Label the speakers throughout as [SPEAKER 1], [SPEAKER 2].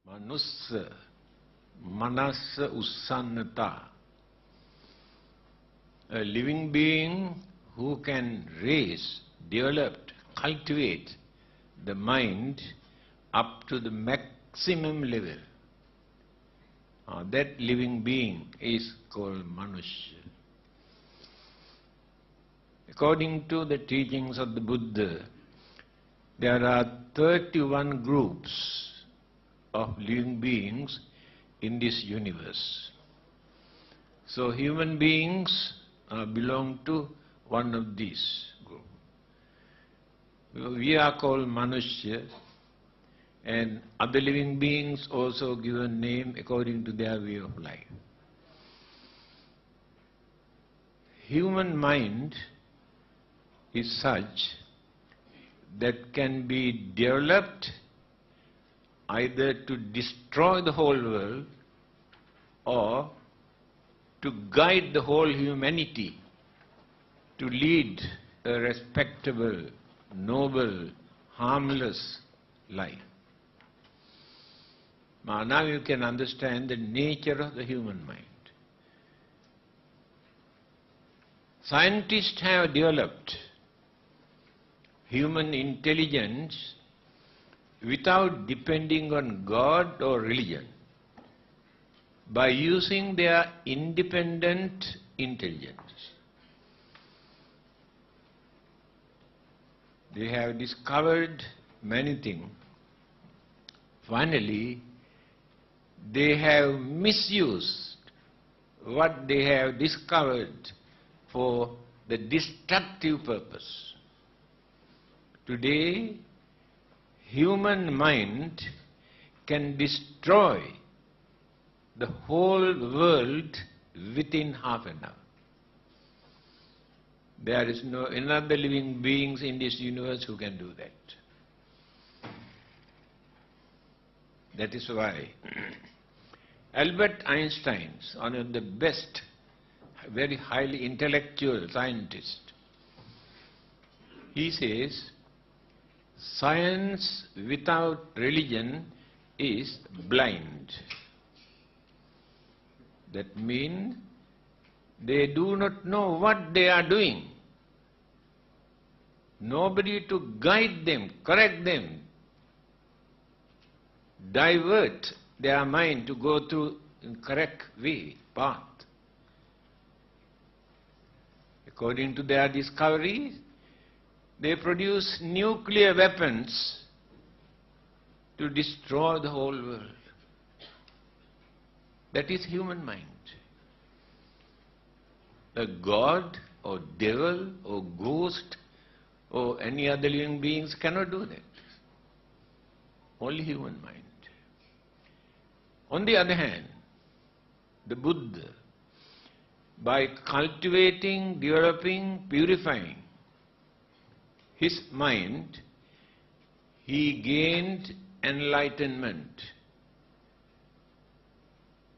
[SPEAKER 1] Manussa, manassa ussannata. A living being who can raise, develop, cultivate the mind up to the maximum level. That living being is called Manushya. According to the teachings of the Buddha, there are 31 groups of living beings in this universe. So human beings belong to one of these groups. We are called Manushya, and other living beings also give a name according to their way of life. Human mind is such that can be developed either to destroy the whole world or to guide the whole humanity to lead a respectable, noble, harmless life. Now you can understand the nature of the human mind. Scientists have developed human intelligence without depending on God or religion, by using their independent intelligence. They have discovered many things. Finally, they have misused what they have discovered for the destructive purpose. Today, human mind can destroy the whole world within half an hour. There is no another living beings in this universe who can do that. That is why Albert Einstein, one of the best, very highly intellectual scientist, he says, science without religion is blind. That means they do not know what they are doing. Nobody to guide them, correct them, divert their mind to go through the correct way, path. According to their discoveries, they produce nuclear weapons to destroy the whole world. That is human mind. A god or devil or ghost or any other living beings cannot do that. Only human mind. On the other hand, the Buddha, by cultivating, developing, purifying his mind, he gained enlightenment.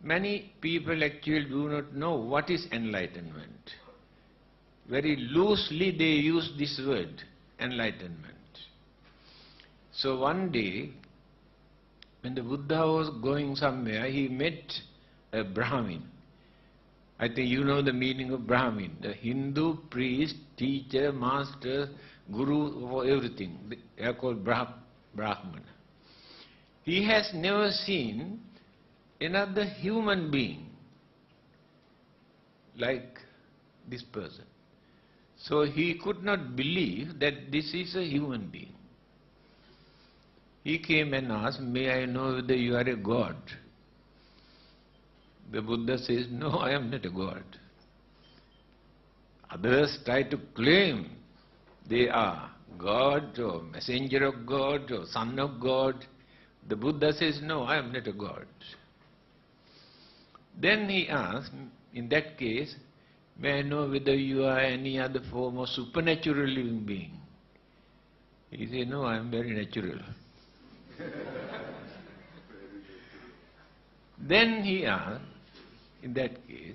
[SPEAKER 1] Many people actually do not know what is enlightenment. Very loosely they use this word, enlightenment. So one day, when the Buddha was going somewhere, he met a Brahmin. I think you know the meaning of Brahmin, the Hindu priest, teacher, master, guru for everything. They are called Brahmana. He has never seen another human being like this person. So he could not believe that this is a human being. He came and asked, may I know whether you are a god? The Buddha says, no, I am not a god. Others try to claim they are God or messenger of God or son of God. The Buddha says, no, I am not a god. Then he asked, in that case, may I know whether you are any other form of supernatural living being? He said, no, I am very natural. Then he asked, in that case,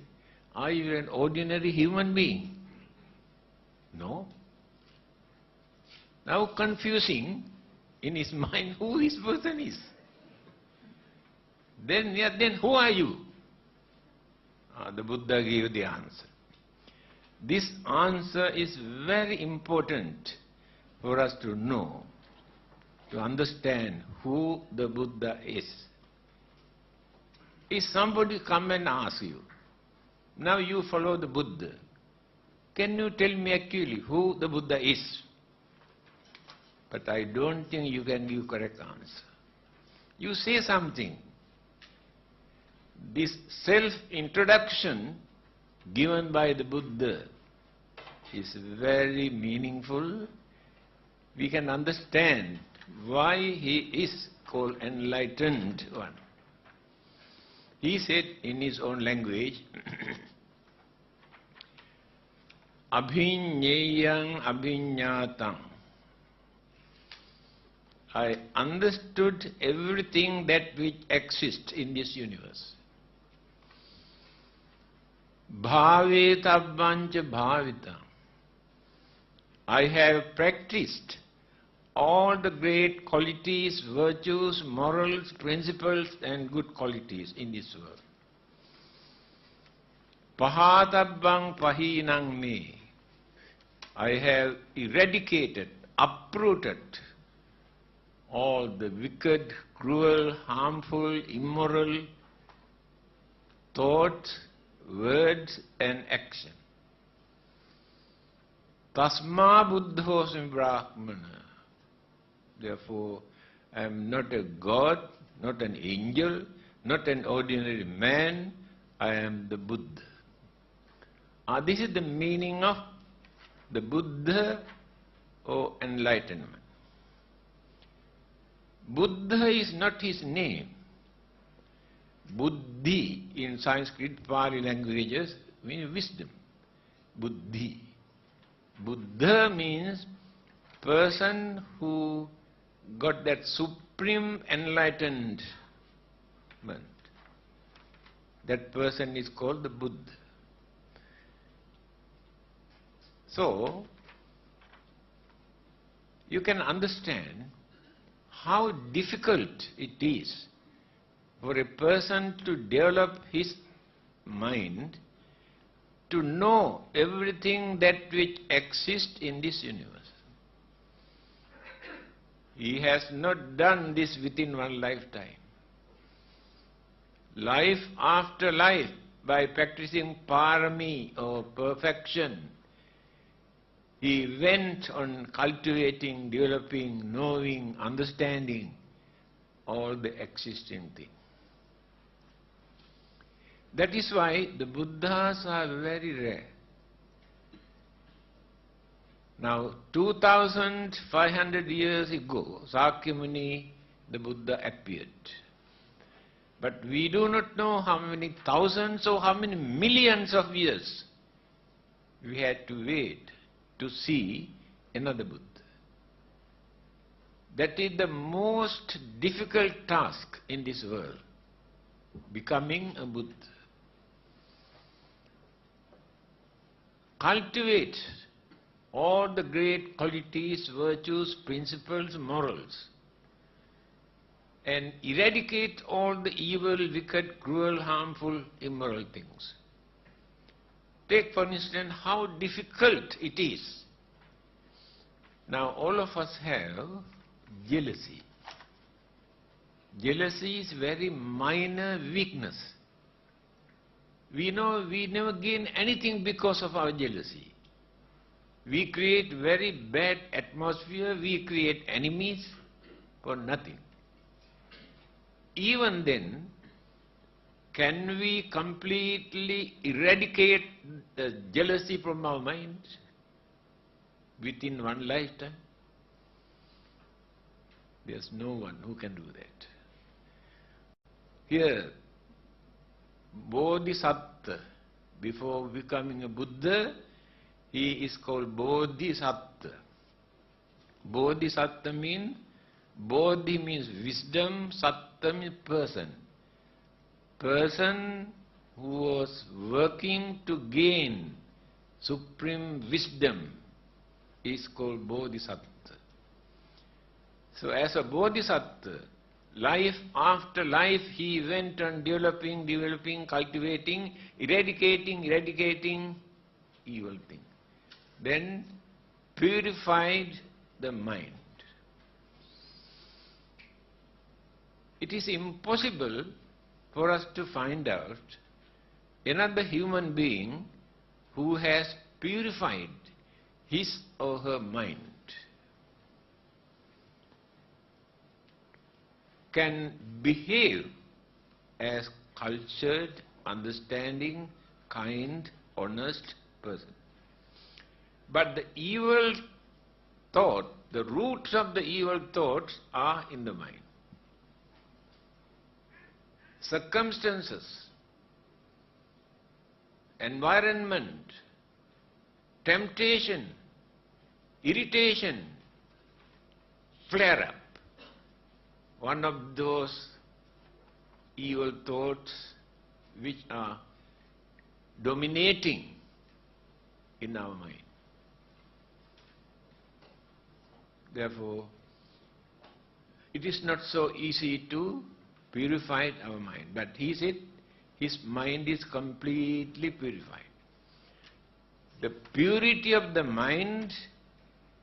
[SPEAKER 1] are you an ordinary human being? No. Now confusing in his mind who this person is. Then who are you? The Buddha gave the answer. This answer is very important for us to know, to understand who the Buddha is. If somebody come and ask you, now you follow the Buddha, can you tell me actually who the Buddha is? But I don't think you can give correct answer. You say something. This self-introduction given by the Buddha is very meaningful. We can understand why he is called enlightened one. He said in his own language, Abhinyeyang abhinyatam. I understood everything that which exists in this universe. Bhavetabbancha bhavitam. I have practiced all the great qualities, virtues, morals, principles and good qualities in this world. Pahatabbang pahinang me. I have eradicated, uprooted all the wicked, cruel, harmful, immoral thoughts, words and action. Tasma buddhosmi brahmana. Therefore, I am not a god, not an angel, not an ordinary man, I am the Buddha. This is the meaning of the Buddha or enlightenment. Buddha is not his name. Buddhi in Sanskrit, Pali languages means wisdom. Buddhi. Buddha means person who got that supreme enlightenment. That person is called the Buddha. So, you can understand how difficult it is for a person to develop his mind to know everything that which exists in this universe. He has not done this within one lifetime. Life after life, by practicing parami or perfection, he went on cultivating, developing, knowing, understanding all the existing things. That is why the Buddhas are very rare. Now, 2500 years ago, Sakyamuni, the Buddha appeared. But we do not know how many thousands or how many millions of years we had to wait to see another Buddha. That is the most difficult task in this world, becoming a Buddha. Cultivate all the great qualities, virtues, principles, morals, and eradicate all the evil, wicked, cruel, harmful, immoral things. Take for instance how difficult it is. Now all of us have jealousy. Jealousy is very minor weakness. We know we never gain anything because of our jealousy. We create very bad atmosphere, we create enemies for nothing. Even then, can we completely eradicate the jealousy from our minds within one lifetime? There's no one who can do that. Here, Bodhisattva, before becoming a Buddha, he is called Bodhisattva. Bodhisattva means, Bodhi means wisdom, Sattva means person. Person who was working to gain supreme wisdom is called Bodhisattva. So as a Bodhisattva, life after life he went on developing, cultivating, eradicating evil things. Then purified the mind. It is impossible for us to find out another human being who has purified his or her mind, can behave as cultured, understanding, kind, honest person. But the evil thought, the roots of the evil thoughts are in the mind. Circumstances, environment, temptation, irritation, flare up. One of those evil thoughts which are dominating in our mind. Therefore, it is not so easy to purify our mind. But he said his mind is completely purified. The purity of the mind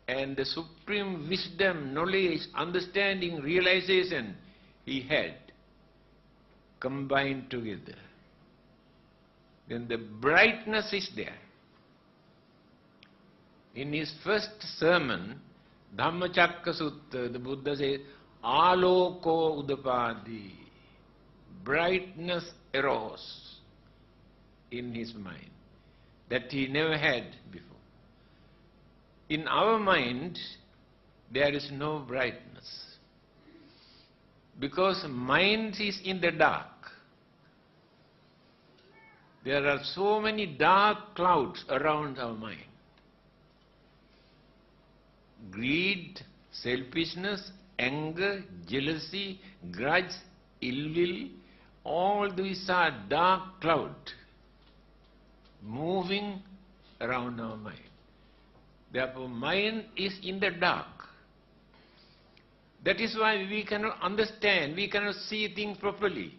[SPEAKER 1] and the supreme wisdom, knowledge, understanding, realization he had combined together. Then the brightness is there. In his first sermon, Dhammacakka Sutta, the Buddha says, Aloko udapadi. Brightness arose in his mind that he never had before. In our mind, there is no brightness. Because mind is in the dark. There are so many dark clouds around our mind. Greed, selfishness, anger, jealousy, grudge, ill will, all these are dark clouds moving around our mind. Therefore, mind is in the dark. That is why we cannot understand, we cannot see things properly.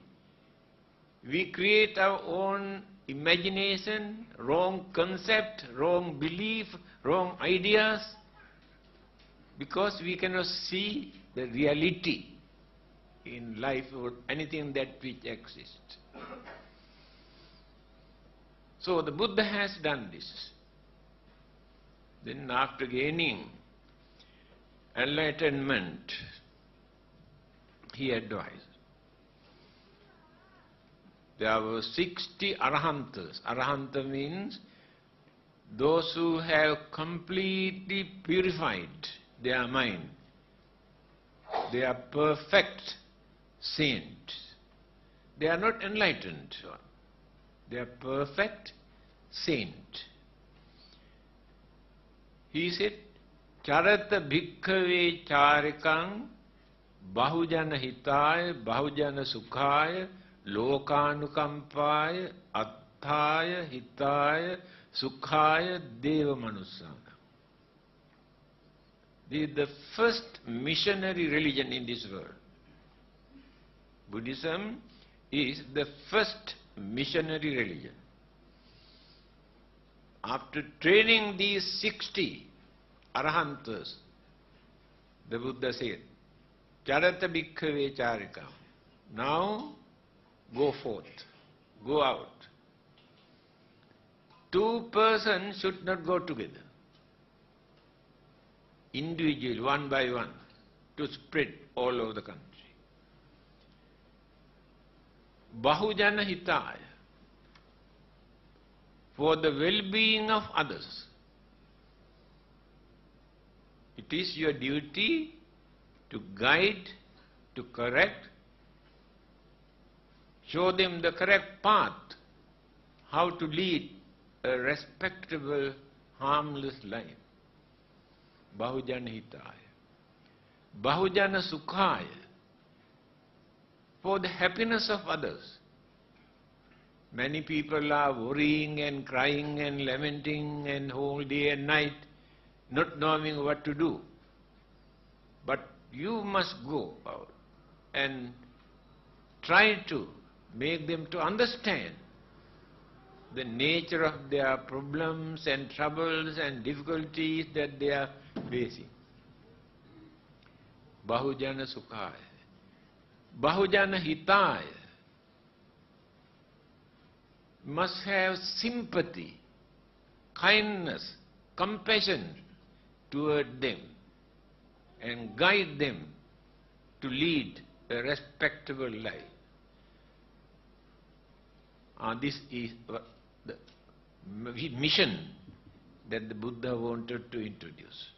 [SPEAKER 1] We create our own imagination, wrong concept, wrong belief, wrong ideas, because we cannot see the reality in life or anything that which exists. So the Buddha has done this. Then after gaining enlightenment, he advised. There were 60 Arahantas. Arahanta means those who have completely purified their mind. They are perfect saints. They are not enlightened. They are perfect saints. He said, Charata bhikkhave charikang bahujana hitaya bahujana sukhaya lokanukampaya atthaya hitaya sukhaya deva manusana. This is the first missionary religion in this world. Buddhism is the first missionary religion. After training these 60 Arahantas, the Buddha said, Charata bhikkhave charika. Now go forth, go out. Two persons should not go together. Individually, one by one, to spread all over the country. Bahujana hitaya, for the well-being of others. It is your duty to guide, to correct, show them the correct path, how to lead a respectable, harmless life. Bahujana hitaya. Bahujana sukhaya, for the happiness of others. Many people are worrying and crying and lamenting and whole day and night, not knowing what to do. But you must go out and try to make them to understand the nature of their problems and troubles and difficulties that they are facing. Bahujana Sukhaya, Bahujana Hitaya, must have sympathy, kindness, compassion toward them and guide them to lead a respectable life. This is the mission that the Buddha wanted to introduce.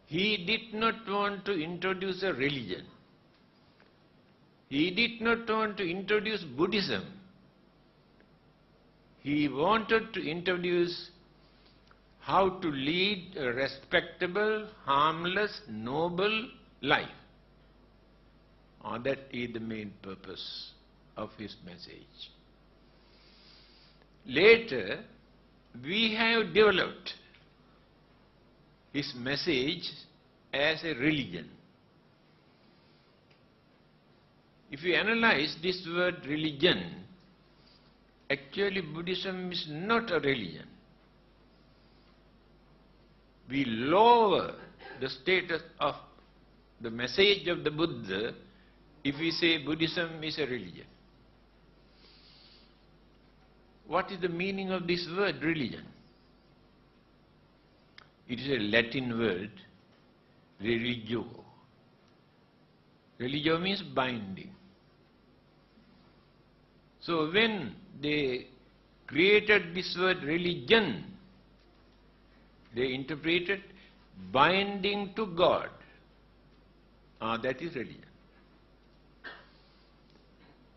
[SPEAKER 1] He did not want to introduce a religion. He did not want to introduce Buddhism. He wanted to introduce how to lead a respectable, harmless, noble life. That is the main purpose of his message. Later, we have developed his message as a religion. If you analyze this word religion, actually Buddhism is not a religion. We lower the status of the message of the Buddha if we say Buddhism is a religion. What is the meaning of this word, religion? It is a Latin word, religio. Religio means binding. So when they created this word religion, they interpreted binding to God. That is religion.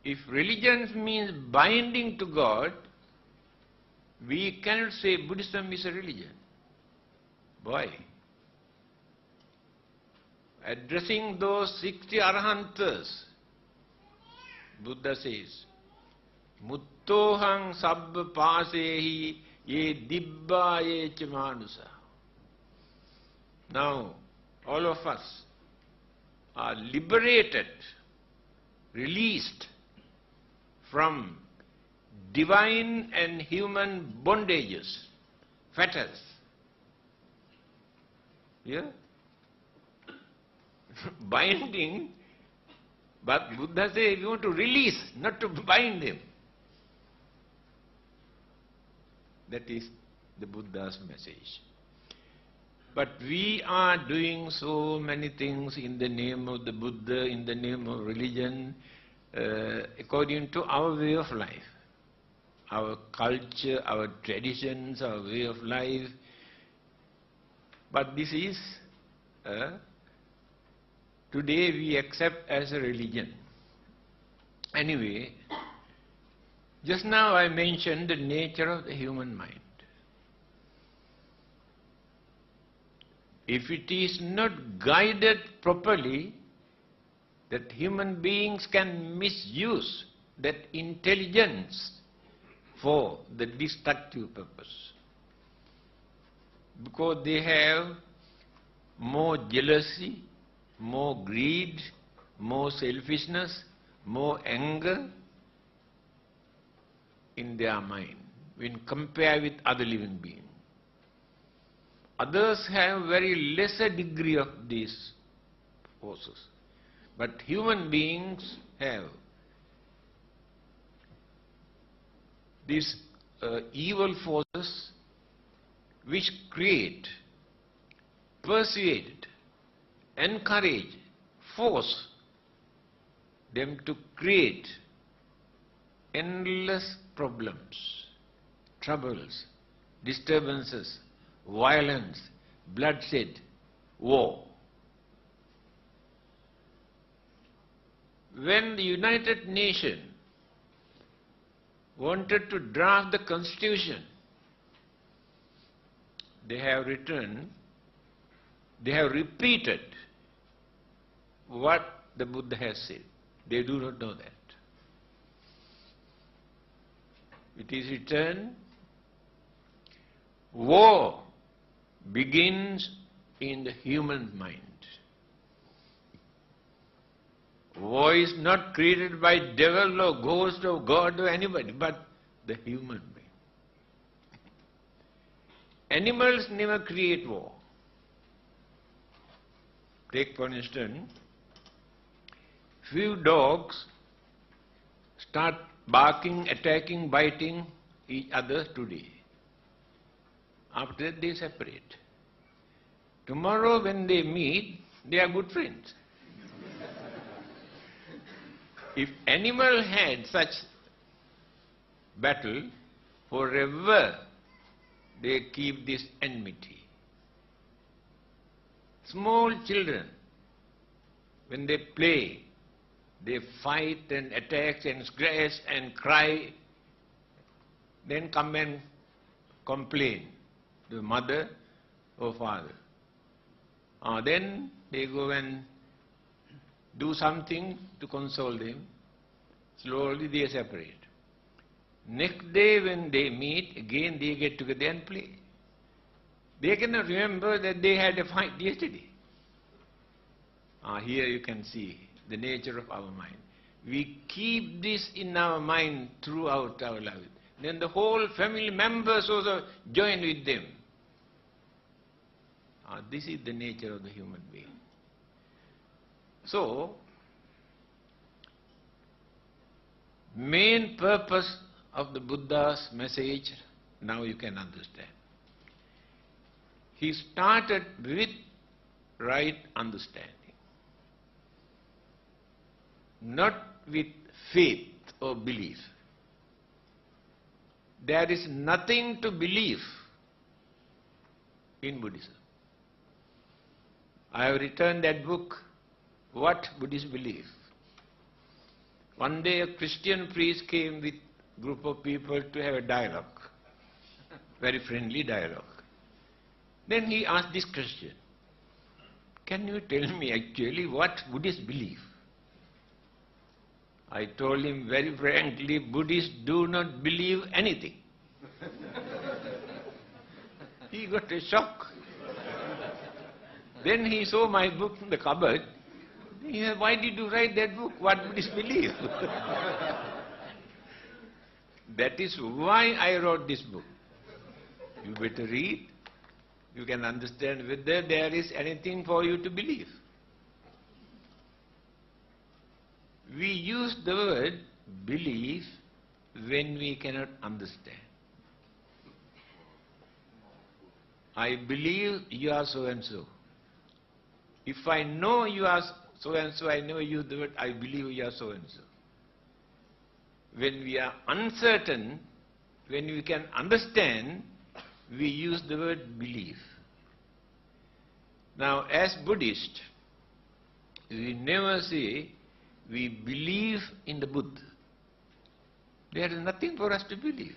[SPEAKER 1] If religion means binding to God, we cannot say Buddhism is a religion. Why? Addressing those 60 Arhantas, Buddha says, Muttohang sabba pasehi ye dibba ye chamanusa. Now, all of us are liberated, released from divine and human bondages, fetters. Yeah? Binding, but Buddha says you want to release, not to bind them. That is the Buddha's message. But we are doing so many things in the name of the Buddha, in the name of religion, according to our way of life. Our culture, our traditions, our way of life. But this is, today we accept as a religion. Anyway, just now I mentioned the nature of the human mind. If it is not guided properly, that human beings can misuse that intelligence for the destructive purpose. Because they have more jealousy, more greed, more selfishness, more anger in their mind when compared with other living beings. Others have very lesser degree of these forces. But human beings have these evil forces which create, persuade, encourage, force them to create endless problems, troubles, disturbances, violence, bloodshed, war. When the United Nations wanted to draft the Constitution, they have written, they have repeated what the Buddha has said. They do not know that. It is written, war begins in the human mind. Voice not created by devil or ghost or God or anybody, but the human being. Animals never create war. Take for instance, few dogs start barking, attacking, biting each other today. After that they separate. Tomorrow when they meet, they are good friends. If animal had such battle, forever they keep this enmity. Small children, when they play, they fight and attack and scratch and cry, then come and complain to mother or father. Then they go and do something to console them. Slowly they separate. Next day when they meet, again they get together and play. They cannot remember that they had a fight yesterday. Here you can see the nature of our mind. We keep this in our mind throughout our life. Then the whole family members also join with them. This is the nature of the human being. So, main purpose of the Buddha's message, now you can understand. He started with right understanding, not with faith or belief. There is nothing to believe in Buddhism. I have written that book, What Buddhists Believe. One day a Christian priest came with a group of people to have a dialogue, very friendly dialogue. Then he asked this question, can you tell me actually what Buddhists believe? I told him very frankly, Buddhists do not believe anything. He got a shock. Then he saw my book in the cupboard. He said, why did you write that book, What Buddhists Believe? That is why I wrote this book. You better read. You can understand whether there is anything for you to believe. We use the word belief when we cannot understand. I believe you are so and so. If I know you are so and so, I never use the word I believe you are so and so. When we are uncertain, when we can understand, we use the word belief. Now, as Buddhists, we never say we believe in the Buddha. There is nothing for us to believe.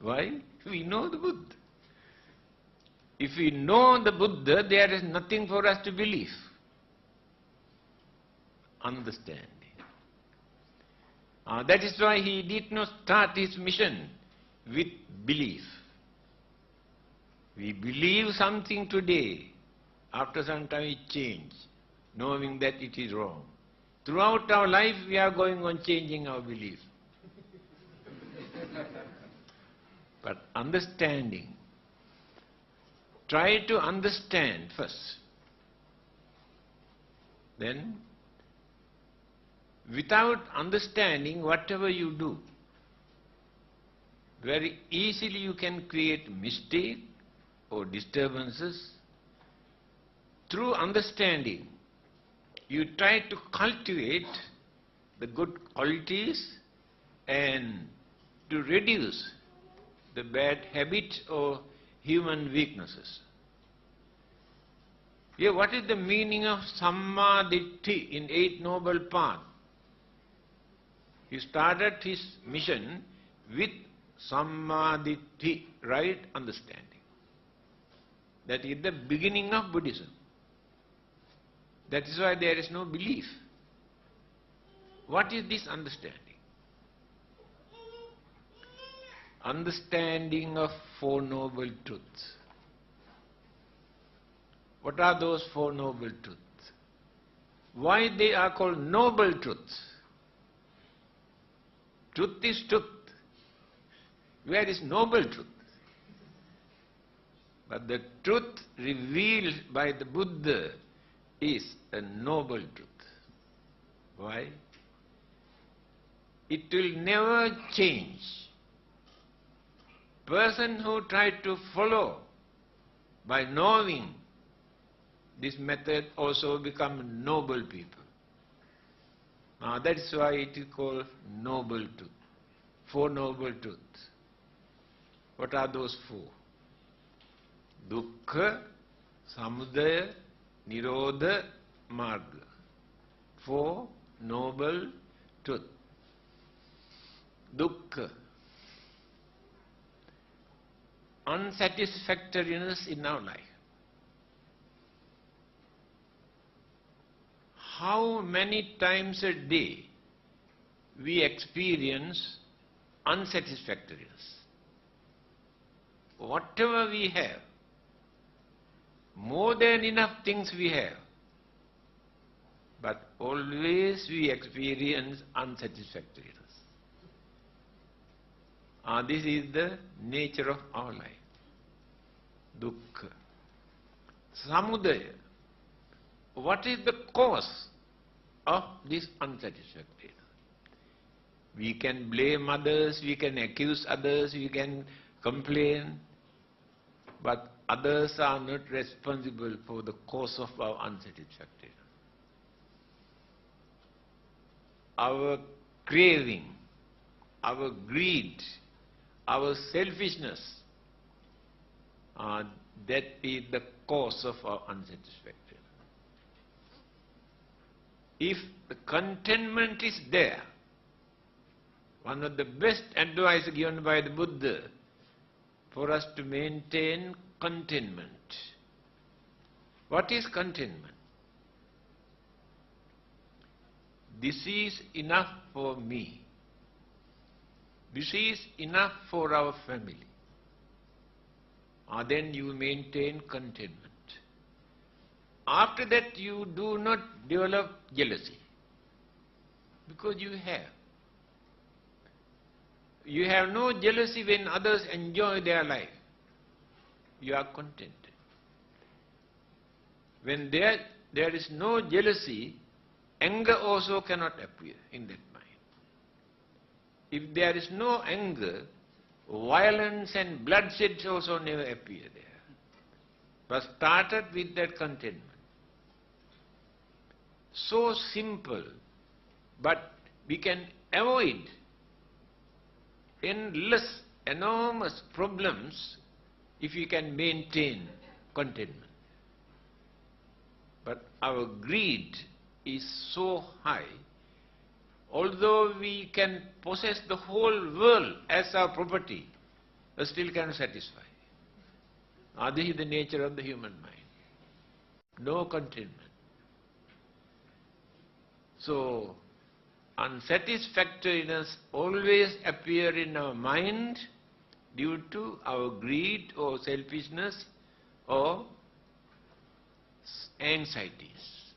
[SPEAKER 1] Why? We know the Buddha. If we know the Buddha, there is nothing for us to believe. Understanding. That is why he did not start his mission with belief. We believe something today, after some time it changes, knowing that it is wrong. Throughout our life we are going on changing our belief. But understanding, try to understand first. Then, without understanding, whatever you do, very easily you can create mistake or disturbances. Through understanding, you try to cultivate the good qualities and to reduce the bad habits or human weaknesses. Here, what is the meaning of Samma Ditthi in Eight Noble Paths? He started his mission with Samma Ditthi, right understanding. That is the beginning of Buddhism. That is why there is no belief. What is this understanding? Understanding of Four Noble Truths. What are those Four Noble Truths? Why they are called noble truths? Truth is truth. Where is noble truth? But the truth revealed by the Buddha is a noble truth. Why? It will never change. Person who tries to follow by knowing this method also become noble people. That is why it is called noble truth. Four noble truths. What are those four? Dukkha, Samudaya, Nirodha, Marga. Four noble truths. Dukkha. Unsatisfactoriness in our life. How many times a day we experience unsatisfactoriness? Whatever we have, more than enough things we have, but always we experience unsatisfactoriness. This is the nature of our life. Dukkha. Samudaya. What is the cause of this unsatisfactoriness? We can blame others, we can accuse others, we can complain, but others are not responsible for the cause of our unsatisfactoriness. Our craving, our greed, our selfishness, that is the cause of our unsatisfactoriness. If the contentment is there, one of the best advice given by the Buddha for us to maintain contentment. What is contentment? This is enough for me. This is enough for our family. Then you maintain contentment. After that you do not develop jealousy. Because you have. You have no jealousy when others enjoy their life. You are content. When there is no jealousy, anger also cannot appear in that mind. If there is no anger, violence and bloodshed also never appear there. But started with that contentment. So simple, but we can avoid endless, enormous problems if we can maintain contentment. But our greed is so high, although we can possess the whole world as our property, but still cannot satisfy. This is the nature of the human mind. No contentment. So, unsatisfactoriness always appear in our mind due to our greed or selfishness or anxieties.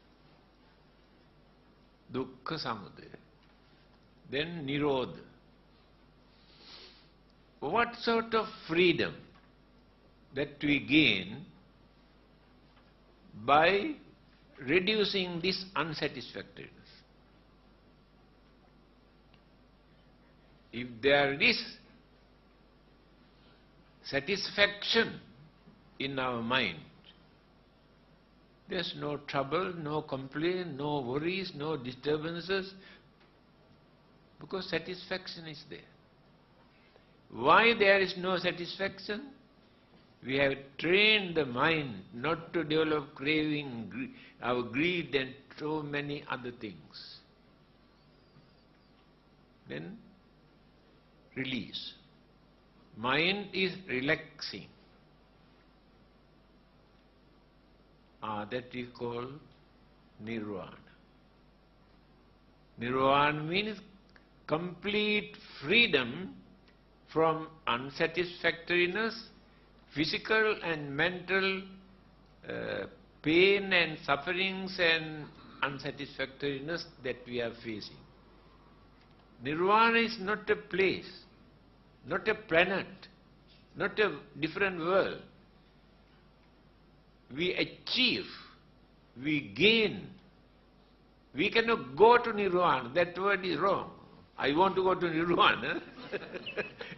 [SPEAKER 1] Dukkha Samudaya. Then Nirodha. What sort of freedom that we gain by reducing this unsatisfactoriness? If there is satisfaction in our mind, there's no trouble, no complaint, no worries, no disturbances, because satisfaction is there. Why there is no satisfaction? We have trained the mind not to develop craving, our greed and so many other things. Then release. Mind is relaxing. That we call nirvana. Nirvana means complete freedom from unsatisfactoriness, physical and mental pain and sufferings and unsatisfactoriness that we are facing. Nirvana is not a place, not a planet, not a different world. We achieve, we gain. We cannot go to Nirvana. That word is wrong. I want to go to Nirvana.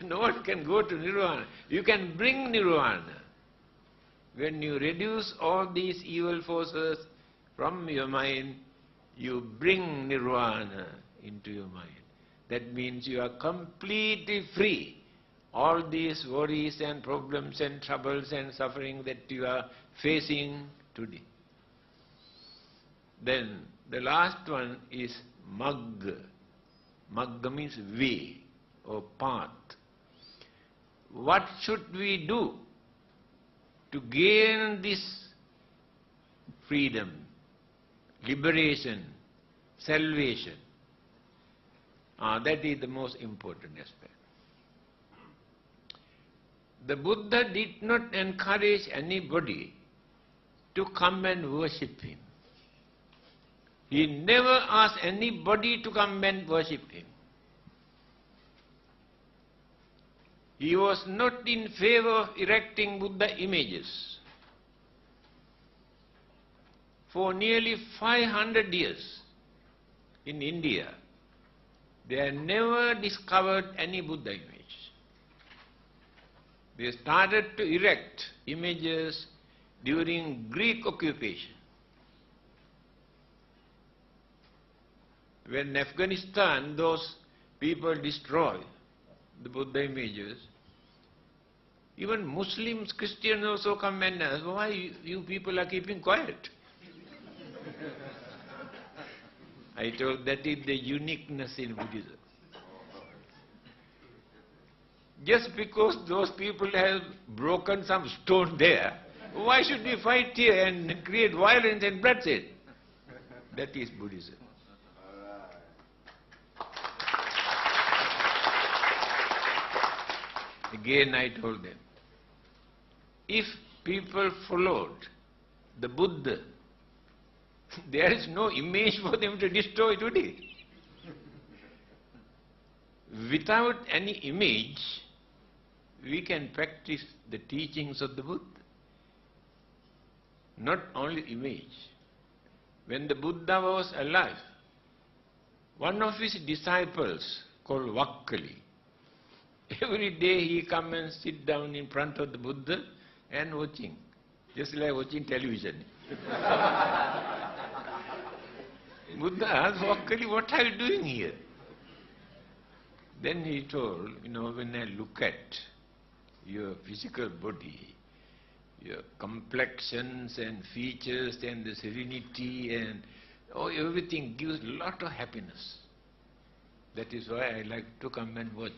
[SPEAKER 1] No one can go to Nirvana. You can bring Nirvana. When you reduce all these evil forces from your mind, you bring Nirvana into your mind. That means you are completely free. All these worries and problems and troubles and suffering that you are facing today. Then the last one is Magga. Magga means way or path. What should we do to gain this freedom, liberation, salvation? That is the most important aspect. The Buddha did not encourage anybody to come and worship him. He never asked anybody to come and worship him. He was not in favor of erecting Buddha images. For nearly 500 years in India, they had never discovered any Buddha image. They started to erect images during Greek occupation. When Afghanistan, those people destroyed the Buddha images, even Muslims, Christians also come and ask, why you people are keeping quiet? I told that is the uniqueness in Buddhism. Just because those people have broken some stone there, why should we fight here and create violence and bloodshed? That is Buddhism. Again I told them, if people followed the Buddha, there is no image for them to destroy today. Without any image, we can practice the teachings of the Buddha. Not only image. When the Buddha was alive, one of his disciples called Vakkali, every day he come and sit down in front of the Buddha and watching, just like watching television. Buddha asked Vakkali, what are you doing here? Then he told, when I look at your physical body, your complexions and features and the serenity and everything gives a lot of happiness. That is why I like to come and watch.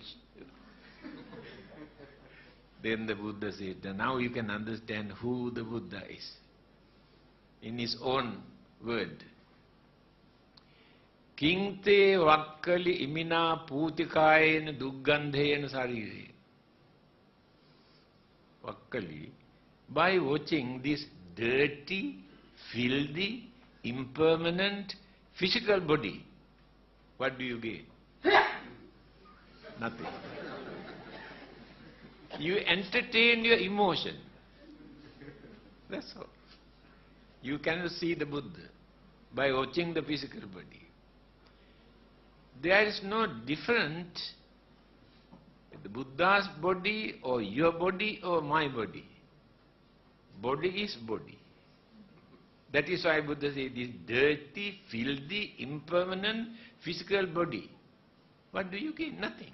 [SPEAKER 1] Then the Buddha said, now you can understand who the Buddha is. In his own word. Kinte vakkali imina putikayena duggandhena sarire. Vakkali, by watching this dirty, filthy, impermanent, physical body, what do you gain? Nothing. You entertain your emotion. That's all. You cannot see the Buddha by watching the physical body. There is no difference the Buddha's body or your body or my body. Body is body. That is why Buddha says this dirty, filthy, impermanent physical body. What do you gain? Nothing.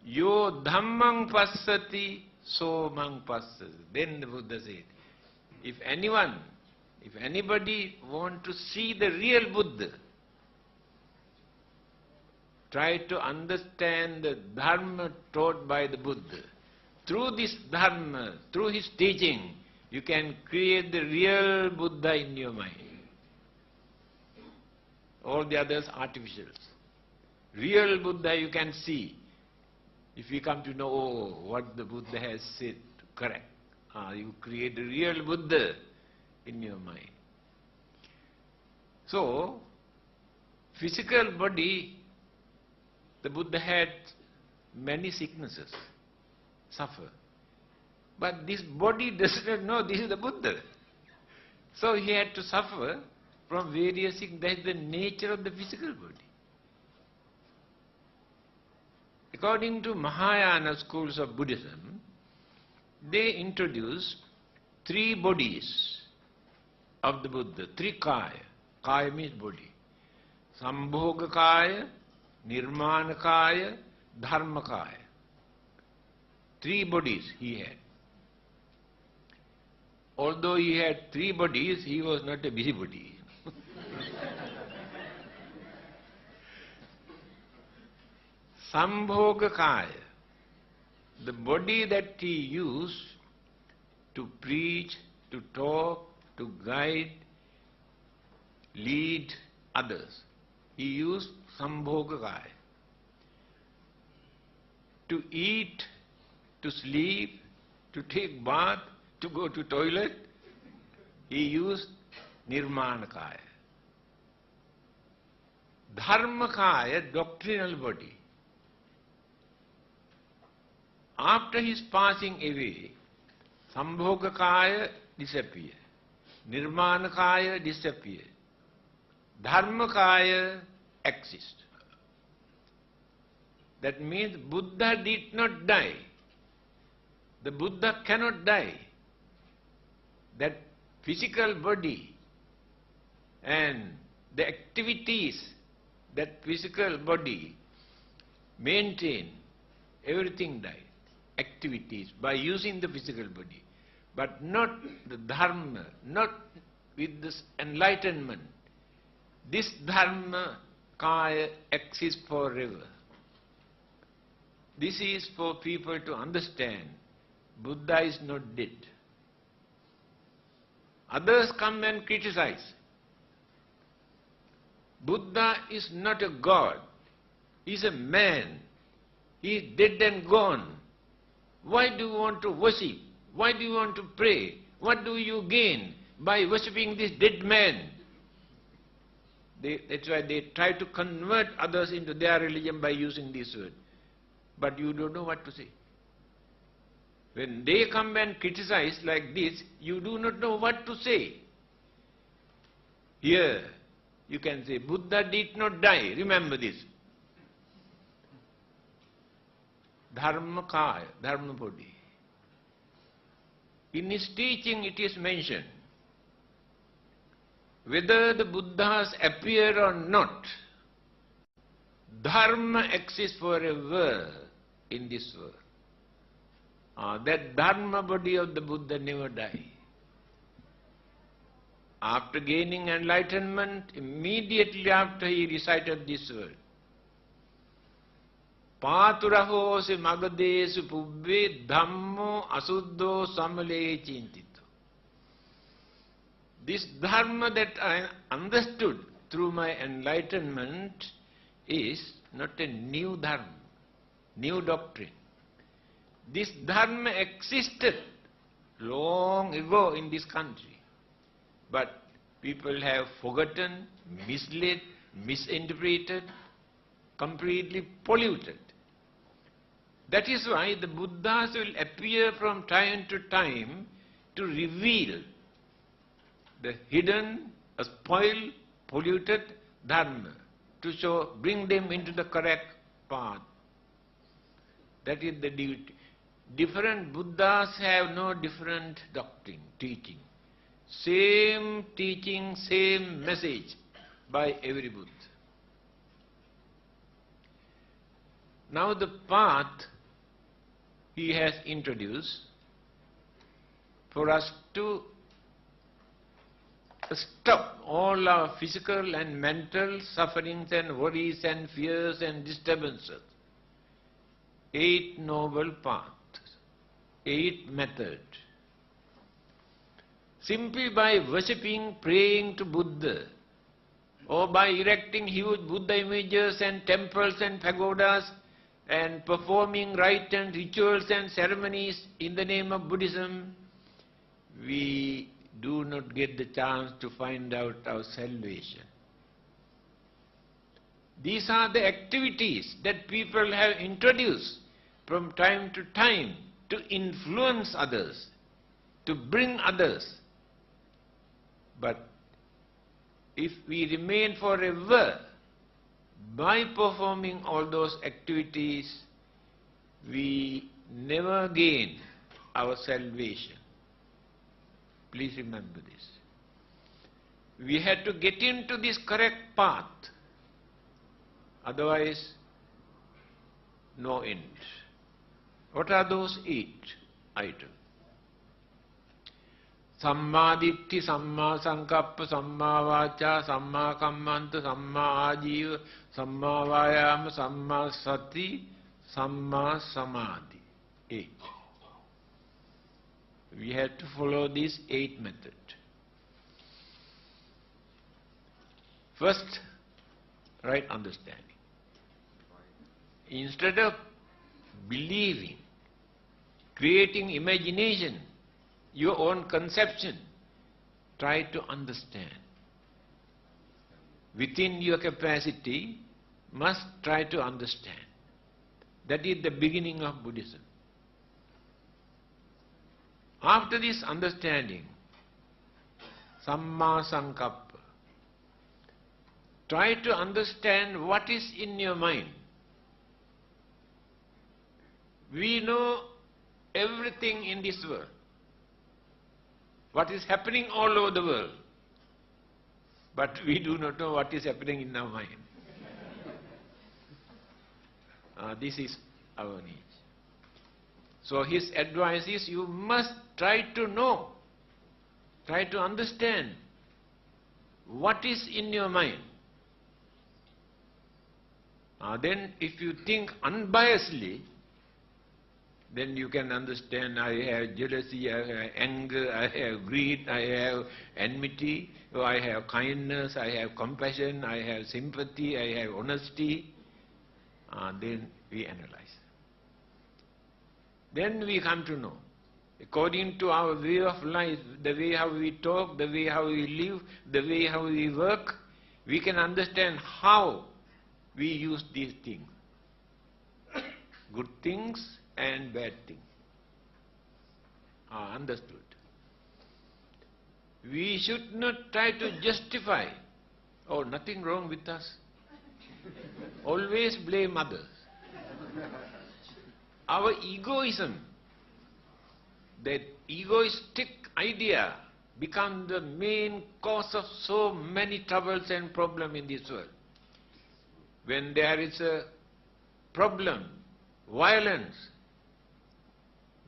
[SPEAKER 1] Yo dhammang passati, so mang passati. Then the Buddha said, if anybody want to see the real Buddha, try to understand the Dhamma taught by the Buddha. Through this Dhamma, through his teaching, you can create the real Buddha in your mind. All the others artificials. Real Buddha you can see. If you come to know what the Buddha has said, correct. You create the real Buddha in your mind. So, physical body, the Buddha had many sicknesses, suffer. But this body does not know this is the Buddha. So he had to suffer from various things. That is the nature of the physical body. According to Mahayana schools of Buddhism, they introduced 3 bodies of the Buddha, 3 kaya. Kaya means body. Sambhoga kaya, Nirmana kaya, Dharma kaya. 3 bodies he had. Although he had 3 bodies, he was not a busybody. Sambhoga kaya, the body that he used to preach, to talk, to guide, lead others. He used Sambhoga kaya. To eat, to sleep, to take bath, to go to toilet, he used Nirmana kaya. Dharma kaya, doctrinal body. After his passing away, Sambhoga kaya disappeared. Nirmana kaya disappeared. Dharma kaya exists. That means Buddha did not die. The Buddha cannot die. That physical body and the activities that physical body maintain, everything died. Activities by using the physical body. But not the Dharma, not with this enlightenment. This Dharma kaya exists forever. This is for people to understand. Buddha is not dead. Others come and criticize. Buddha is not a god. He is a man. He is dead and gone. Why do you want to worship? Why do you want to pray? What do you gain by worshipping this dead man? That's why they try to convert others into their religion by using this word. But you don't know what to say. When they come and criticize like this, you do not know what to say. Here, you can say, Buddha did not die. Remember this. Dharma kaya, Dharma body. In his teaching it is mentioned, whether the Buddhas appear or not, Dharma exists forever in this world. That Dharma body of the Buddha never dies. After gaining enlightenment, immediately after he recited this word, Paturaho se magadesu pubbe dhammo asuddho samale chintito. This Dharma that I understood through my enlightenment is not a new Dharma, new doctrine. This Dharma existed long ago in this country, but people have forgotten, misled, misinterpreted, completely polluted. That is why the Buddhas will appear from time to time to reveal the hidden, spoiled, polluted Dharma, to show, bring them into the correct path. That is the duty. Different Buddhas have no different doctrine, teaching. Same teaching, same message by every Buddha. Now the path he has introduced for us to stop all our physical and mental sufferings and worries and fears and disturbances. 8 noble paths, 8 methods. Simply by worshipping, praying to Buddha, or by erecting huge Buddha images and temples and pagodas, and performing rite and rituals and ceremonies in the name of Buddhism, we do not get the chance to find out our salvation. These are the activities that people have introduced from time to time to influence others, to bring others. But if we remain forever by performing all those activities, we never gain our salvation. Please remember this. We had to get into this correct path. Otherwise, no end. What are those 8 items? Samma Ditti, Samma Sankappa, Samma Vacha, Samma Kammanta, Samma Ajiva, Samma Vayama, Samma Sati, Samma Samadhi. 8. We have to follow this 8 method. First, right understanding. Instead of believing, creating imagination, your own conception, try to understand. Within your capacity, must try to understand. That is the beginning of Buddhism. After this understanding, Samma Sankappa, try to understand what is in your mind. We know everything in this world, what is happening all over the world, but we do not know what is happening in our mind. This is our need. So his advice is, you must try to know, try to understand what is in your mind. Then if you think unbiasedly, then you can understand, I have jealousy, I have anger, I have greed, I have enmity, I have kindness, I have compassion, I have sympathy, I have honesty. Then we analyze. Then we come to know, according to our way of life, the way how we talk, the way how we live, the way how we work, we can understand how we use these things. Good things and bad things are understood. We should not try to justify, oh, nothing wrong with us. Always blame others. Our egoism, that egoistic idea, becomes the main cause of so many troubles and problems in this world. When there is a problem, violence,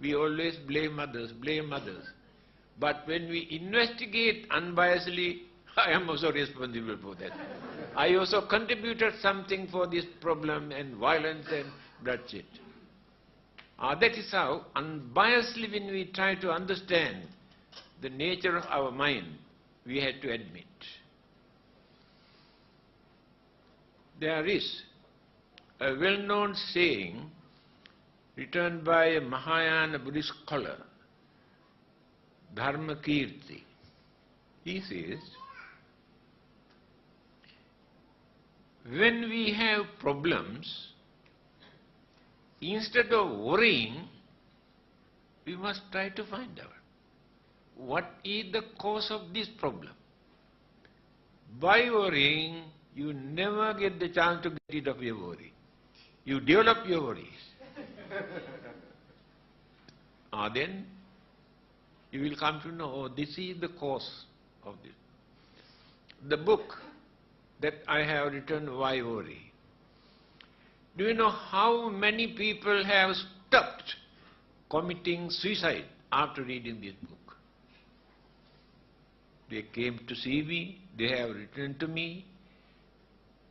[SPEAKER 1] we always blame others, blame others. But when we investigate unbiasedly, I am also responsible for that. I also contributed something for this problem and violence and bloodshed. That is how, unbiasedly, when we try to understand the nature of our mind, we had to admit. There is a well-known saying written by a Mahayana Buddhist scholar, Dhamma Kirti. He says, when we have problems, instead of worrying, we must try to find out what is the cause of this problem. By worrying, you never get the chance to get rid of your worry. You develop your worries. Then you will come to know, oh, this is the cause of this. The book that I have written, Why Worry? Do you know how many people have stopped committing suicide after reading this book? They came to see me, they have written to me.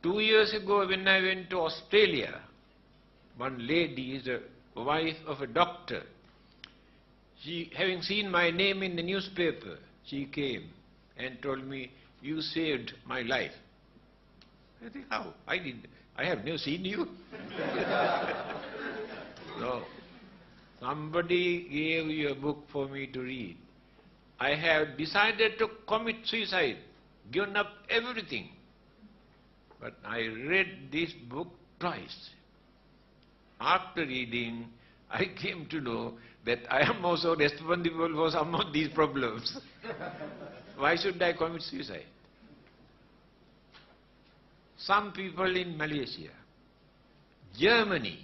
[SPEAKER 1] 2 years ago when I went to Australia, one lady is a wife of a doctor. She, having seen my name in the newspaper, she came and told me, you saved my life. I think, how? I have never seen you. No. Somebody gave you a book for me to read. I have decided to commit suicide, given up everything. But I read this book twice. After reading, I came to know that I am also responsible for some of these problems. Why should I commit suicide? Some people in Malaysia, Germany,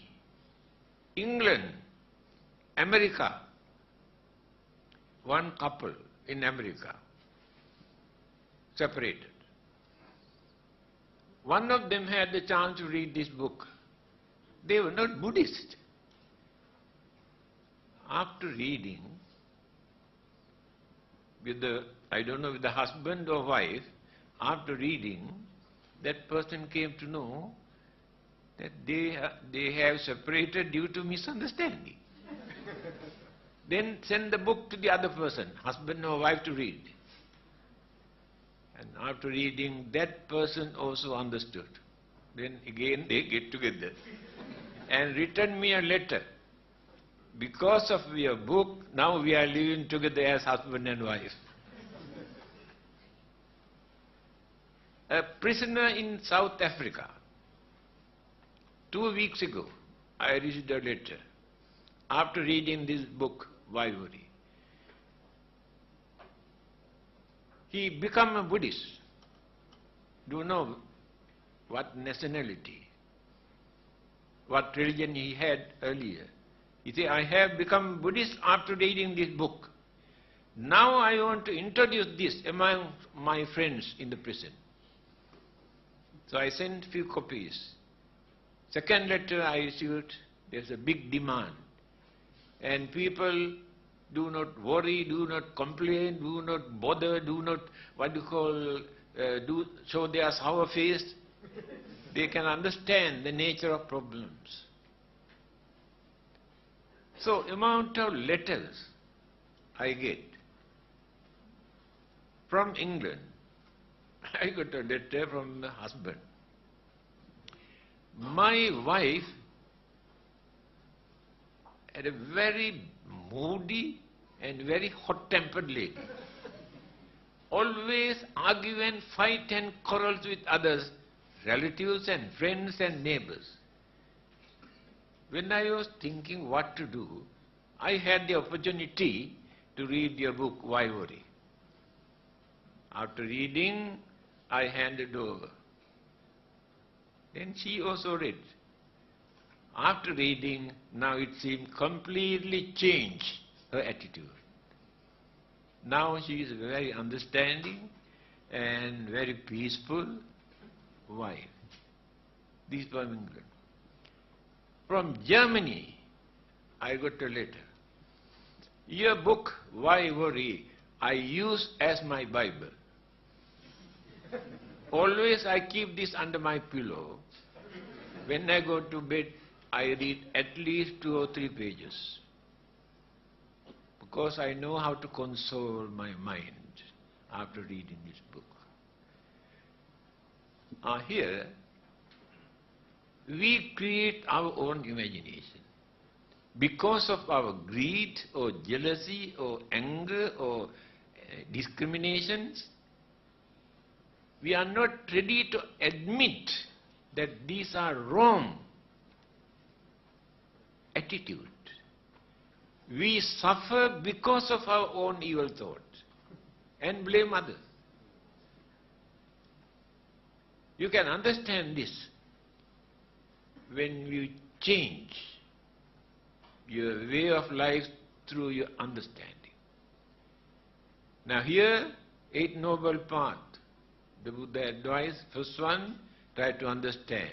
[SPEAKER 1] England, America, one couple in America, separated. One of them had the chance to read this book. They were not Buddhist. After reading, with the, I don't know, with the husband or wife, after reading, that person came to know that they have separated due to misunderstanding. Then send the book to the other person, husband or wife, to read. And after reading, that person also understood. Then again they get together and written me a letter. Because of your book, now we are living together as husband and wife. A prisoner in South Africa, 2 weeks ago, I received a letter after reading this book, Why Worry? He became a Buddhist. Do you know what nationality, what religion he had earlier? He said, I have become Buddhist after reading this book. Now I want to introduce this among my friends in the prison. So I sent few copies. Second letter I received, there's a big demand. And people do not worry, do not complain, do not bother, do not, show their sour face. They can understand the nature of problems. So amount of letters I get from England. I got a letter from the husband. My wife had a very moody and very hot-tempered lady. Always argue and fight and quarrels with others, relatives and friends and neighbors. When I was thinking what to do, I had the opportunity to read your book, Why Worry? After reading, I handed over. Then she also read. After reading, now it seemed completely changed her attitude. Now she is very understanding and very peaceful wife. This from England. From Germany, I got a letter. Your book, Why Worry, I use as my Bible. Always I keep this under my pillow. When I go to bed, I read at least 2 or 3 pages. Because I know how to console my mind after reading this book. Here, we create our own imagination. Because of our greed or jealousy or anger or discriminations, we are not ready to admit that these are wrong attitudes. We suffer because of our own evil thoughts and blame others. You can understand this when you change your way of life through your understanding. Now here, 8 Noble Paths. The Buddha advised, first one, try to understand.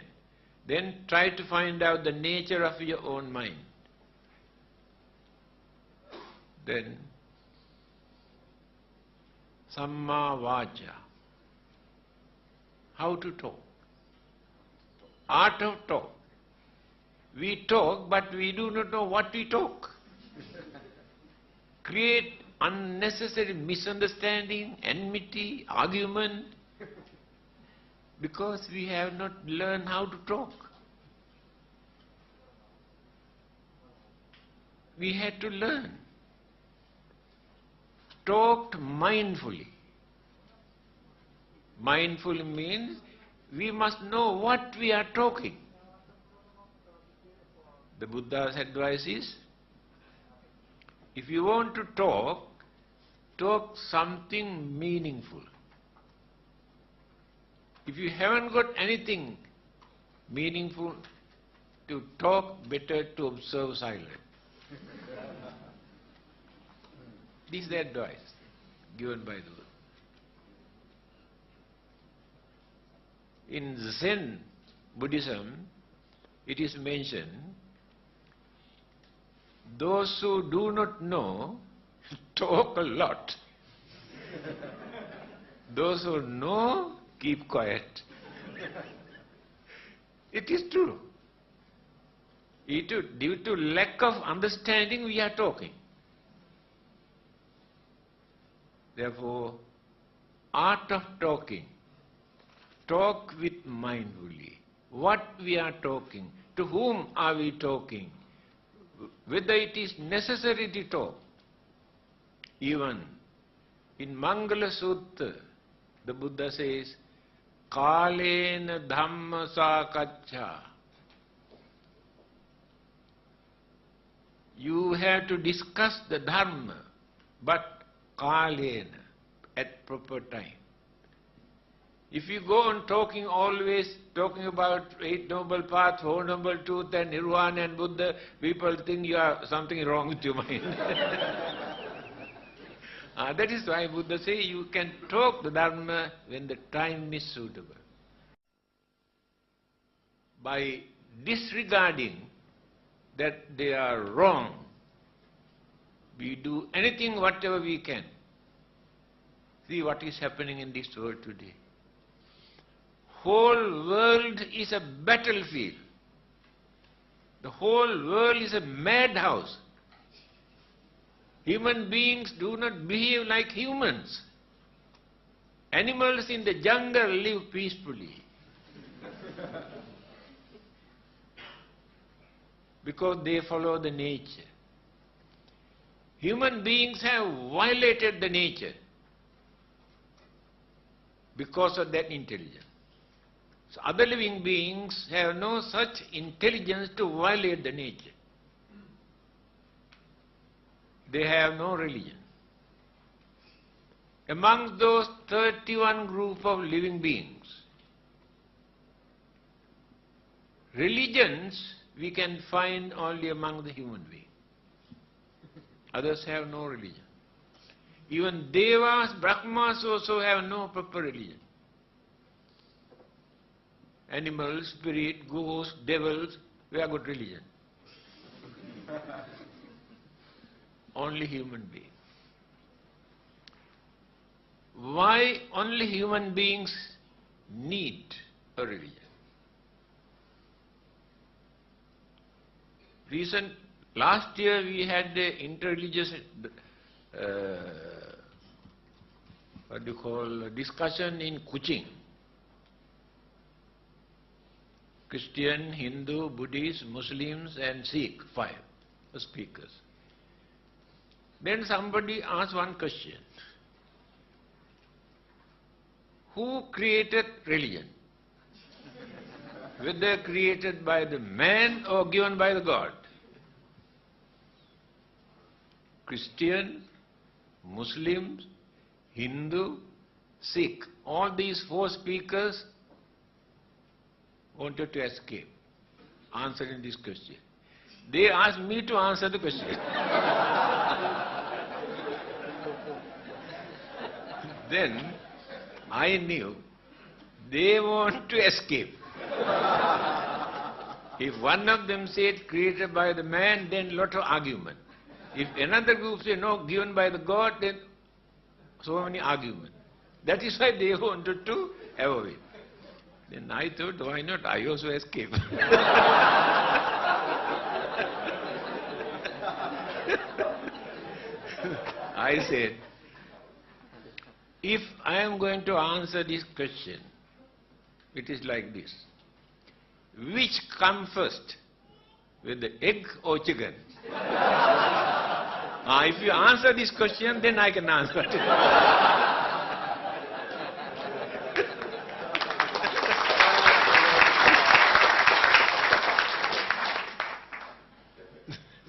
[SPEAKER 1] Then try to find out the nature of your own mind. Then, Samma Vacha. How to talk. Art of talk. We talk, but we do not know what we talk. Create unnecessary misunderstanding, enmity, argument, because we have not learned how to talk. We had to learn. Talked mindfully. Mindful means we must know what we are talking. The Buddha's advice is, if you want to talk, talk something meaningful. If you haven't got anything meaningful to talk, better to observe silence. This is the advice given by the Buddha. In Zen Buddhism, it is mentioned, those who do not know talk a lot. Those who know keep quiet. It is true. Due to lack of understanding, we are talking. Therefore, art of talking. Talk with mindfully. What we are talking, to whom are we talking, whether it is necessary to talk. Even in Mangala Sutta, the Buddha says, Kalena Dhamma Sakaccha. You have to discuss the Dhamma, but Kalena, at proper time. If you go on talking always, talking about Eight Noble Paths, Four Noble Truths and Nirvana and Buddha, people think you have something wrong with your mind. That is why Buddha says you can talk the Dharma when the time is suitable. By disregarding that they are wrong, we do anything, whatever we can. See what is happening in this world today. Whole world is a battlefield. The whole world is a madhouse. Human beings do not behave like humans. Animals in the jungle live peacefully. Because they follow the nature. Human beings have violated the nature because of that intelligence. So other living beings have no such intelligence to violate the nature. They have no religion. Among those 31 group of living beings, religions we can find only among the human beings. Others have no religion. Even Devas, Brahmas also have no proper religion. Animals, spirit, ghosts, devils, we have got religion. Only human beings. Why only human beings need a religion? Last year we had the interreligious discussion in Kuching. Christian, Hindu, Buddhist, Muslims and Sikh, 5 speakers. Then somebody asked one question. Who created religion? Whether created by the man or given by the God? Christian, Muslims, Hindu, Sikh, all these 4 speakers wanted to escape answering this question. They asked me to answer the question. Then I knew they want to escape. If one of them said created by the man, then lot of argument. If another group say no, given by the God, then so many argument. That is why they wanted to avoid. Then I thought, why not? I also escape. I said, if I am going to answer this question, it is like this. Which comes first? With the egg or chicken? If you answer this question, then I can answer it.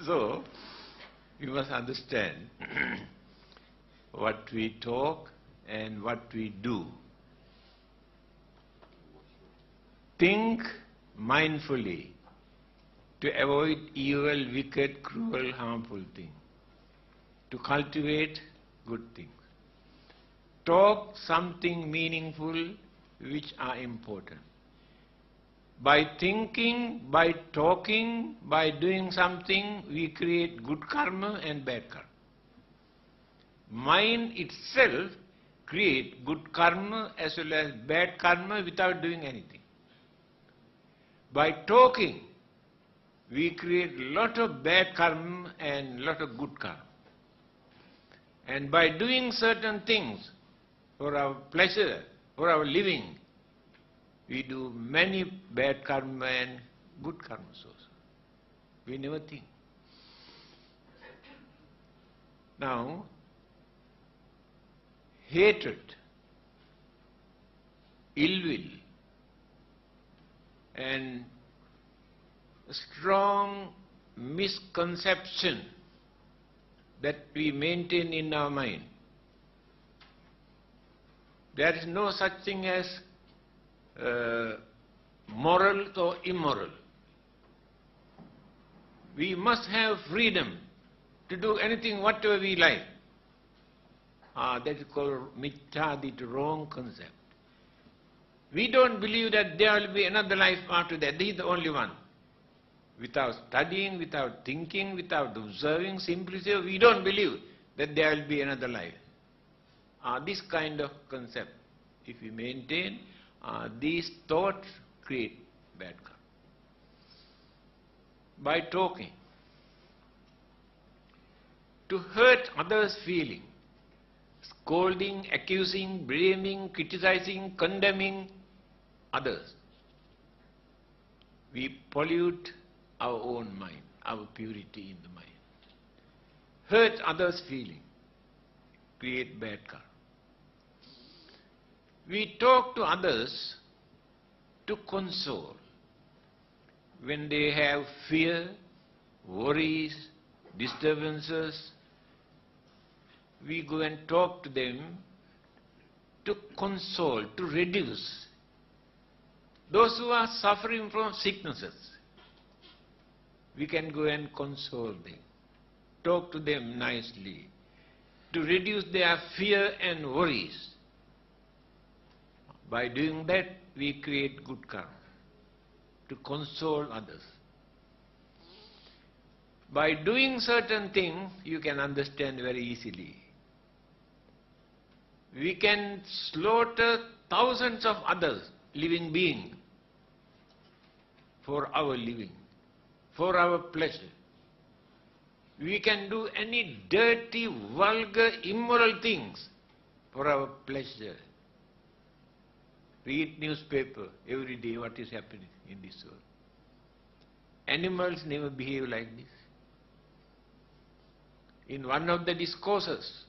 [SPEAKER 1] So, you must understand what we talk and what we do. Think mindfully to avoid evil, wicked, cruel, harmful things. To cultivate good things. Talk something meaningful which are important. By thinking, by talking, by doing something, we create good karma and bad karma. Mind itself creates good karma as well as bad karma without doing anything. By talking, we create lot of bad karma and lot of good karma. And by doing certain things for our pleasure, for our living, we do many bad karma and good karma also. We never think. Now, hatred, ill will, and strong misconception that we maintain in our mind. There is no such thing as moral or immoral. We must have freedom to do anything, whatever we like. That is called mithya, the wrong concept. We don't believe that there will be another life after that. This is the only one. Without studying, without thinking, without observing, simply say, we don't believe that there will be another life. This kind of concept, if we maintain, these thoughts create bad karma. By talking, to hurt others' feeling, scolding, accusing, blaming, criticizing, condemning others, we pollute our own mind, our purity in the mind. Hurt others' feeling, create bad karma. We talk to others to console. When they have fear, worries, disturbances, we go and talk to them to console, to reduce. Those who are suffering from sicknesses, we can go and console them, talk to them nicely, to reduce their fear and worries. By doing that, we create good karma, to console others. By doing certain things, you can understand very easily. We can slaughter thousands of others, living beings, for our living, for our pleasure. We can do any dirty, vulgar, immoral things for our pleasure. Read newspaper every day, what is happening in this world. Animals never behave like this. In one of the discourses,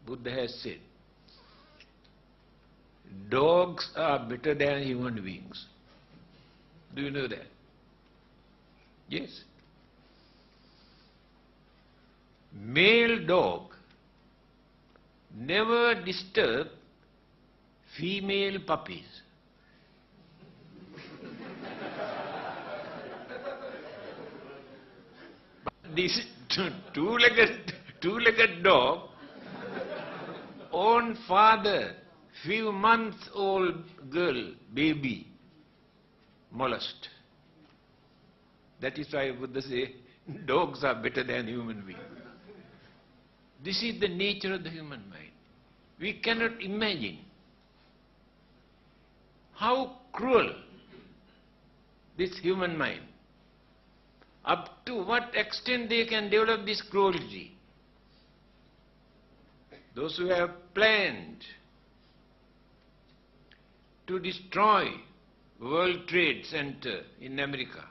[SPEAKER 1] Buddha has said, dogs are better than human beings. Do you know that? Yes. Male dog never disturb female puppies. This two-legged dog, own father, few months old girl, baby, molest. That is why Buddha says, dogs are better than human beings. This is the nature of the human mind. We cannot imagine how cruel this human mind, up to what extent they can develop this cruelty. Those who have planned to destroy World Trade Center in America,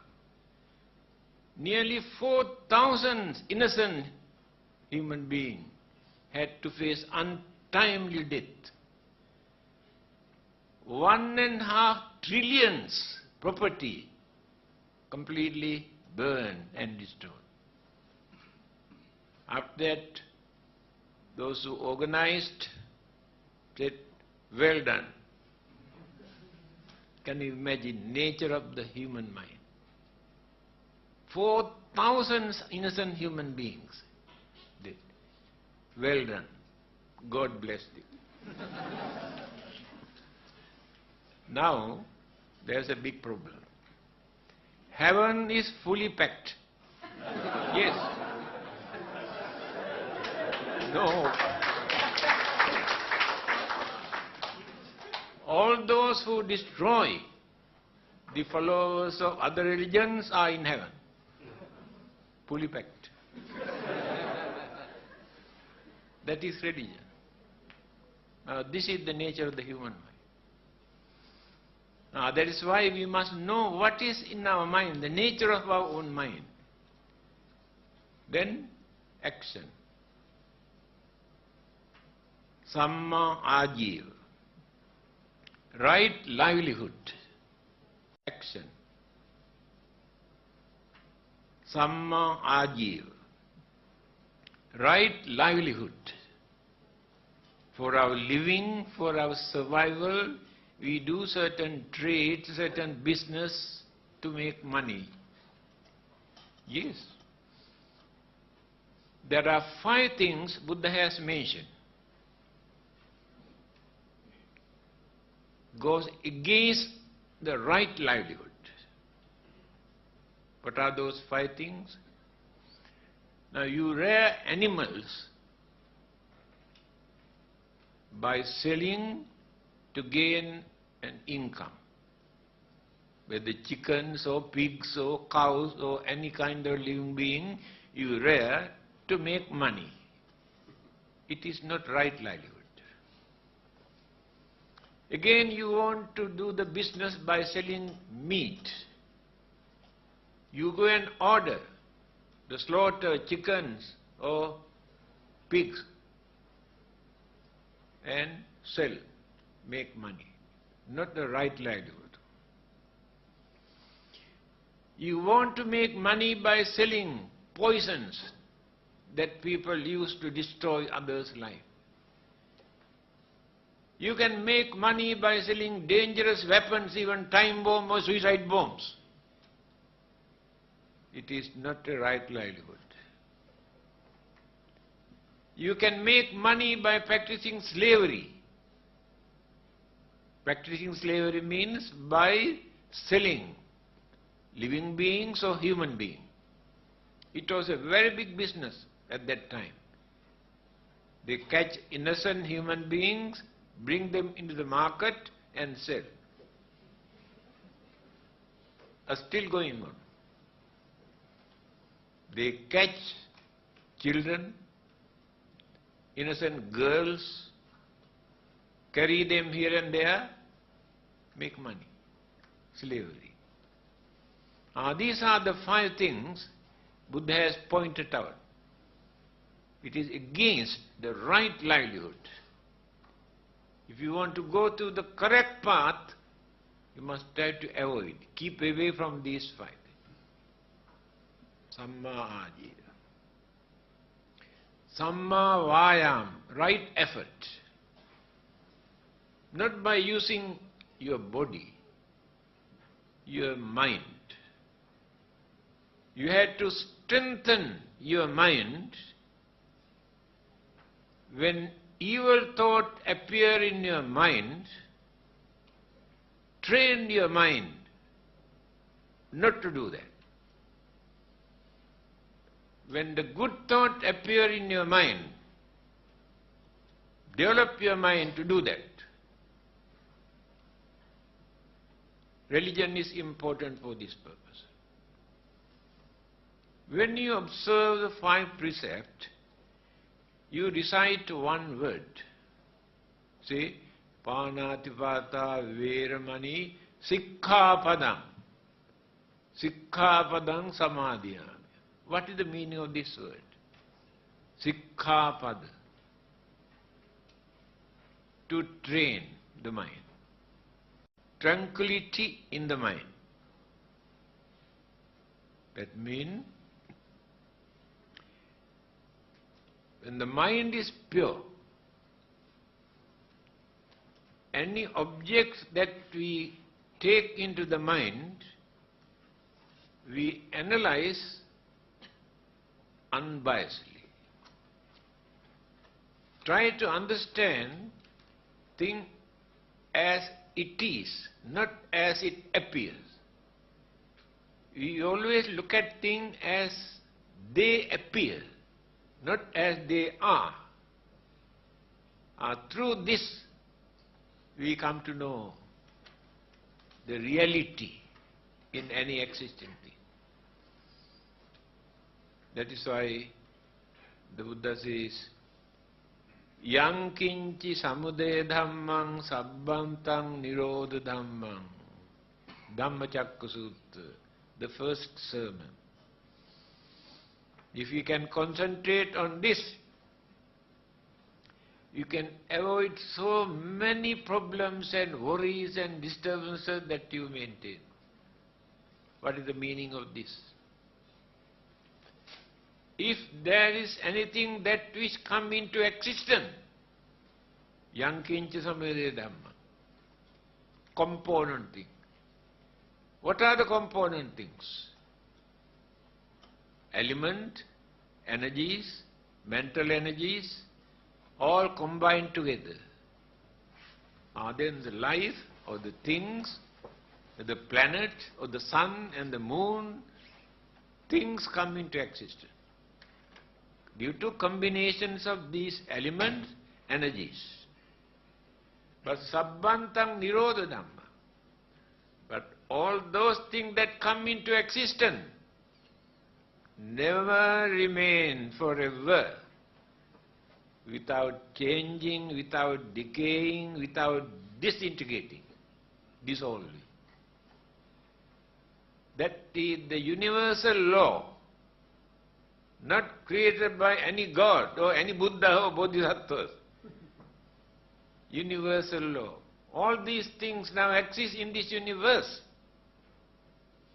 [SPEAKER 1] nearly 4,000 innocent human beings had to face untimely death. 1.5 trillion property completely burned and destroyed. After that, those who organized said, well done. Can you imagine nature of the human mind? 4,000 innocent human beings did. Well done. God bless you. Now, there's a big problem. Heaven is fully packed. Yes. No. All those who destroy the followers of other religions are in heaven. Fully packed. That is religion. Now, this is the nature of the human mind. Now, that is why we must know what is in our mind, the nature of our own mind. Then, action. Samma ajiva. Right livelihood. Action. Samma ajiva. Right livelihood. For our living, for our survival, we do certain trades, certain business to make money. Yes. There are 5 things Buddha has mentioned. Goes against the right livelihood. What are those 5 things? Now, you rear animals by selling to gain an income. Whether chickens or pigs or cows or any kind of living being, you rear to make money. It is not right livelihood. Again, you want to do the business by selling meat. You go and order the slaughter chickens or pigs and sell, make money. Not the right livelihood. You want to make money by selling poisons that people use to destroy others' life. You can make money by selling dangerous weapons, even time bomb or suicide bombs. It is not a right livelihood. You can make money by practicing slavery. Practicing slavery means by selling living beings or human beings. It was a very big business at that time. They catch innocent human beings, bring them into the market and sell. Are still going on. They catch children, innocent girls, carry them here and there, make money. Slavery. These are the 5 things Buddha has pointed out. It is against the right livelihood. If you want to go to the correct path, you must try to avoid, keep away from these 5. Samma ajiva. Samma vayam, right effort. Not by using your body, your mind. You had to strengthen your mind when evil thought appear in your mind. Train your mind not to do that. When the good thought appear in your mind, develop your mind to do that. Religion is important for this purpose. When you observe the 5 precepts, you recite one word. Say, Panatipata Veramani Sikkhapadam. Sikkhapadam Samadhiyami. What is the meaning of this word? Sikkhapada. To train the mind. Tranquility in the mind. That means When the mind is pure, any objects that we take into the mind, we analyze unbiasedly. Try to understand thing as it is, not as it appears. We always look at things as they appear, not as they are. Through this, we come to know the reality in any existing thing. That is why the Buddha says, Yang kinchi samudaya dhammang sabbantang nirodha dhammang. Dhamma Chakka Sutta, the first sermon. If you can concentrate on this, you can avoid so many problems and worries and disturbances that you maintain. What is the meaning of this? If there is anything that which come into existence, yang kincha samudaya dhamma, component thing. What are the component things? Element, energies, mental energies, all combined together. Then the life or the things, the planet or the sun and the moon, things come into existence due to combinations of these elements, energies. But sabbantang nirodha dhamma. But all those things that come into existence never remain forever, without changing, without decaying, without disintegrating, dissolving. That is the universal law, not created by any God or any Buddha or Bodhisattvas. Universal law. All these things now exist in this universe.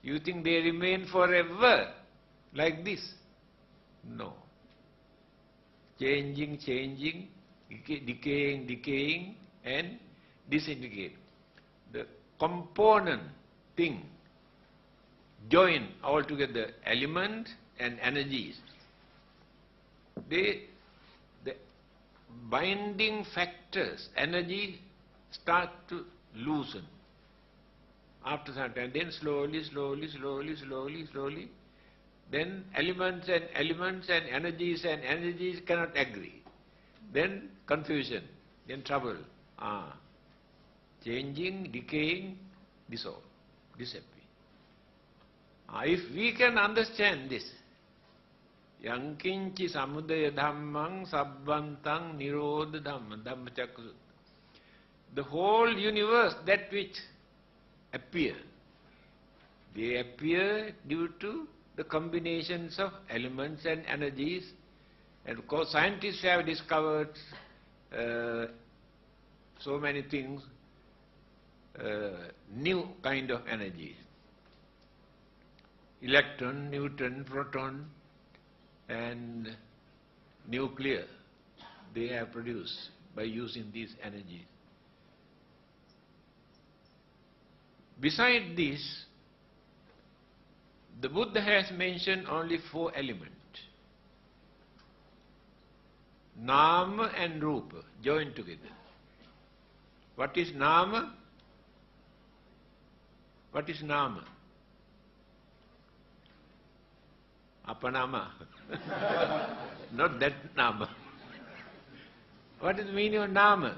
[SPEAKER 1] You think they remain forever like this? No. Changing, decaying and disintegrate. The component thing join all together, element and energies. The binding factors, energy start to loosen after some time. Then slowly, then elements and energies cannot agree. Then confusion, then trouble. Changing, decaying, dissolve, disappear. If we can understand this, yang kinchi samudaya dhammang sabbantang nirodha dhamma, Dhamma Chakka Sutta. The whole universe, that which appear, they appear due to the combinations of elements and energies. And of course scientists have discovered so many things, new kind of energies. Electron, neutron, proton and nuclear, they have produced by using these energies. Beside this, the Buddha has mentioned only 4 elements. Nama and Rupa joined together. What is Nama? What is Nama? Apanama. Not that Nama. What is the meaning of Nama?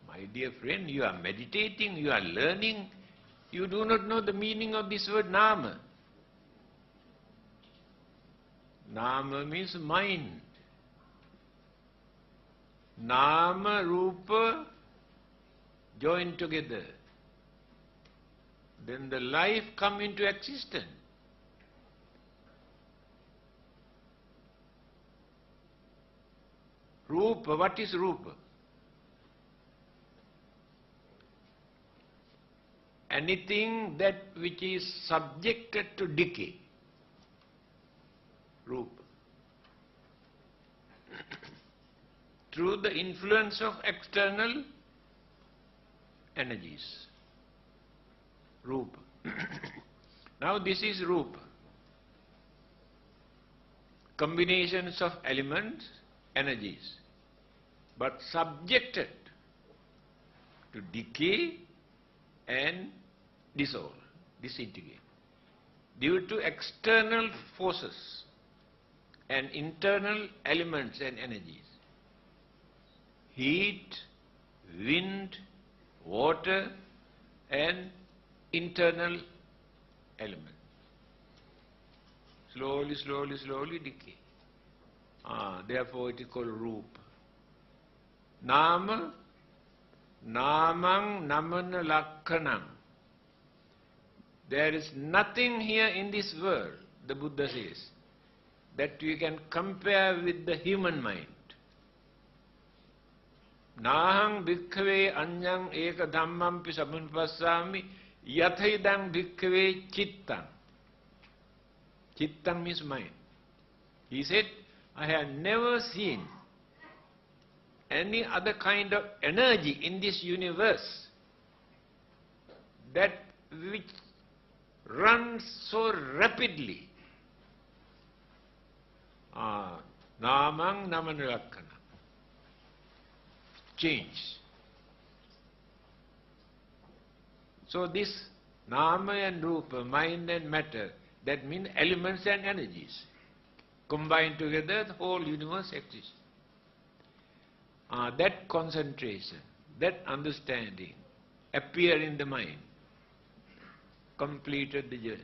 [SPEAKER 1] My dear friend, you are meditating, you are learning, you do not know the meaning of this word Nama. Nama means mind. Nama, Rupa join together. Then the life come into existence. Rupa, what is Rupa? Anything that which is subjected to decay. Rupa. through the influence of external energies. Rupa. Now this is Rupa. Combinations of elements, energies, but subjected to decay and dissolve, disintegrate, due to external forces and internal elements and energies. Heat, wind, water and internal elements. Slowly, slowly, slowly decay. Therefore it is called Rupa. Nama, Namang Namana Lakkanam. There is nothing here in this world, the Buddha says, that we can compare with the human mind. Nahang bhikkhave anyang eka dhammampi samupassami yathaidang bhikkhave chittang. Chittang means mind. He said, I have never seen any other kind of energy in this universe that which runs so rapidly. Namang namanulakkana. Change. So this Nama and Rupa, mind and matter, that means elements and energies. Combined together, the whole universe exists. That concentration, that understanding appear in the mind, completed the journey.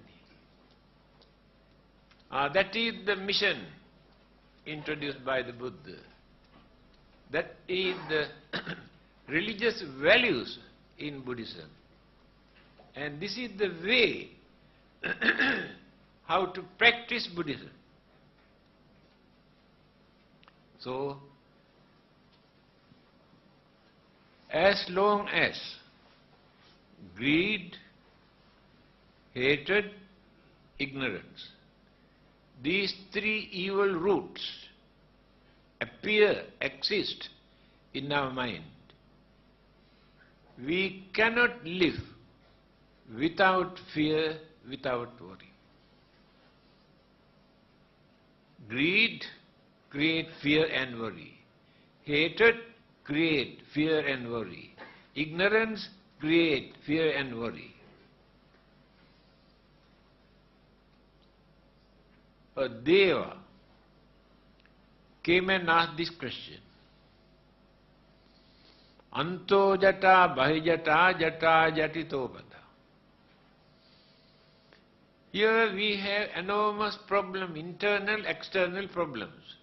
[SPEAKER 1] That is the mission introduced by the Buddha. That is the religious values in Buddhism. And this is the way how to practice Buddhism. So, as long as greed, hatred, ignorance, these three evil roots exist in our mind, we cannot live without fear, without worry. Greed creates fear and worry. Hatred creates fear and worry. Ignorance creates fear and worry. A Deva came and asked this question. Anto jata bahijata jata jatitopata. Here we have enormous problem, internal, external problems.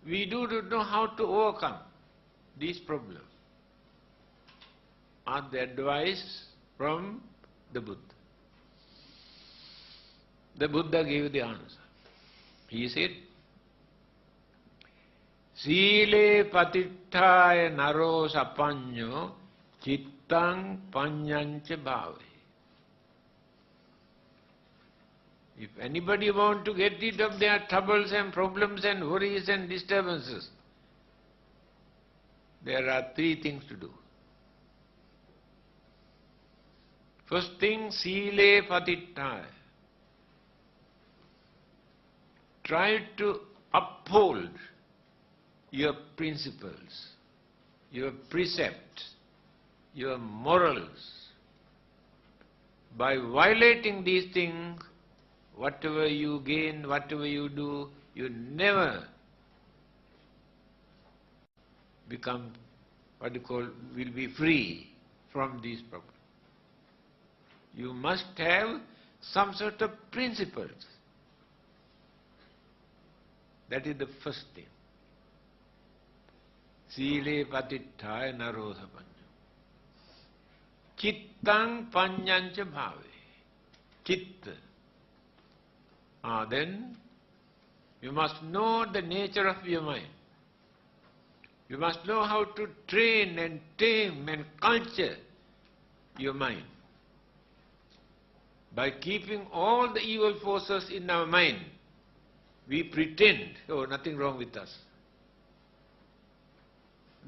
[SPEAKER 1] We do not know how to overcome these problems. Ask the advice from the Buddha. The Buddha gave the answer. He said, Sile patittaya naro sapanyo chittang panyancha bhave. If anybody want to get rid of their troubles and problems and worries and disturbances, there are three things to do. First thing, sile patittaya. Try to uphold your principles, your precepts, your morals. By violating these things, whatever you gain, whatever you do, you never become, will be free from these problems. You must have some sort of principles. That is the first thing. Sile patittaya naro sapanyo. Chittang panyancha bhave. Chitta. Then you must know the nature of your mind. You must know how to train and tame and culture your mind. By keeping all the evil forces in our mind, we pretend, oh, nothing wrong with us.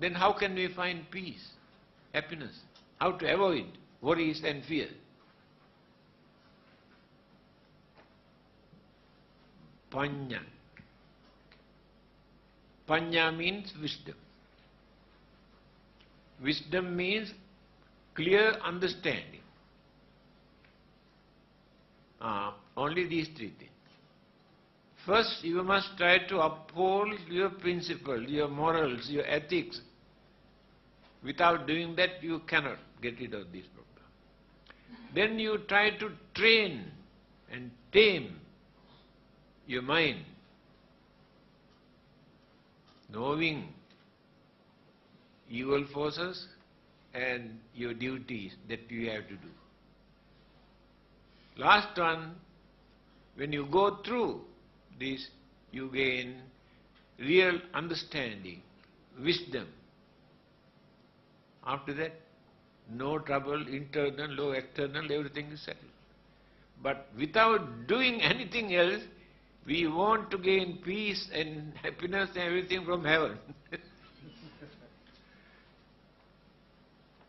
[SPEAKER 1] then how can we find peace, happiness? How to avoid worries and fear? Panya. Panya means wisdom. Wisdom means clear understanding. Only these three things. First, you must try to uphold your principles, your morals, your ethics. Without doing that, you cannot get rid of this problem. Then you try to train and tame your mind, knowing evil forces and your duties that you have to do. Last one, when you go through this, you gain real understanding, wisdom. After that, no trouble, internal, no external, everything is settled. But without doing anything else, we want to gain peace and happiness and everything from heaven.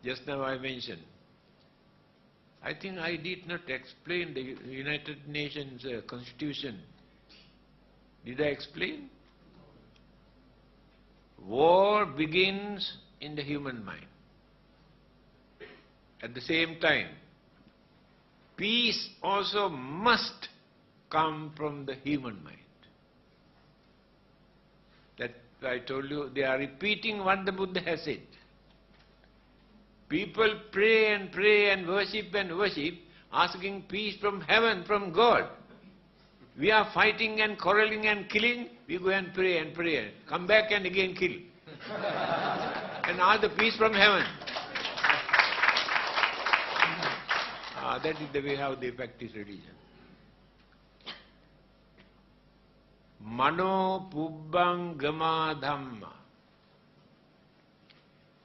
[SPEAKER 1] Just now I mentioned, I think I did not explain the United Nations Constitution. Did I explain? War begins in the human mind. At the same time, peace also must come from the human mind. That I told you, they are repeating what the Buddha has said. People pray and worship, asking peace from heaven, from God. We are fighting and quarreling and killing, we go and pray, come back and again kill. And ask the peace from heaven. That is the way how they practice religion. Mano pubbang gama dhamma.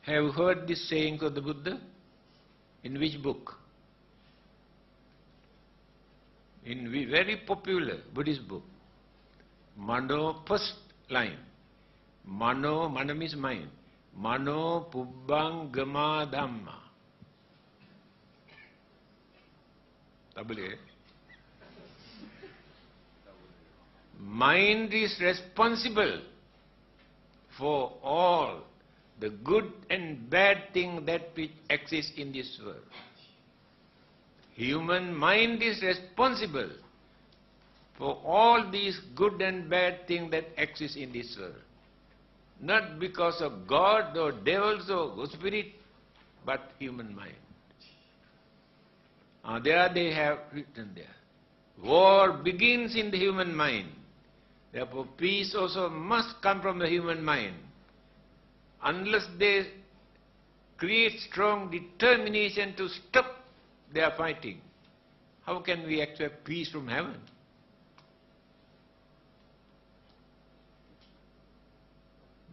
[SPEAKER 1] Have you heard this saying of the Buddha? In which book? In very popular Buddhist book. Mano, first line. Mano means mind. Mano pubbang gama dhamma. Double A. Mind is responsible for all the good and bad things that which exist in this world. Human mind is responsible for all these good and bad things that exist in this world. Not because of God or devils or spirit, but human mind. There they have written there. War begins in the human mind. Therefore, peace also must come from the human mind. Unless they create strong determination to stop their fighting, how can we expect peace from heaven?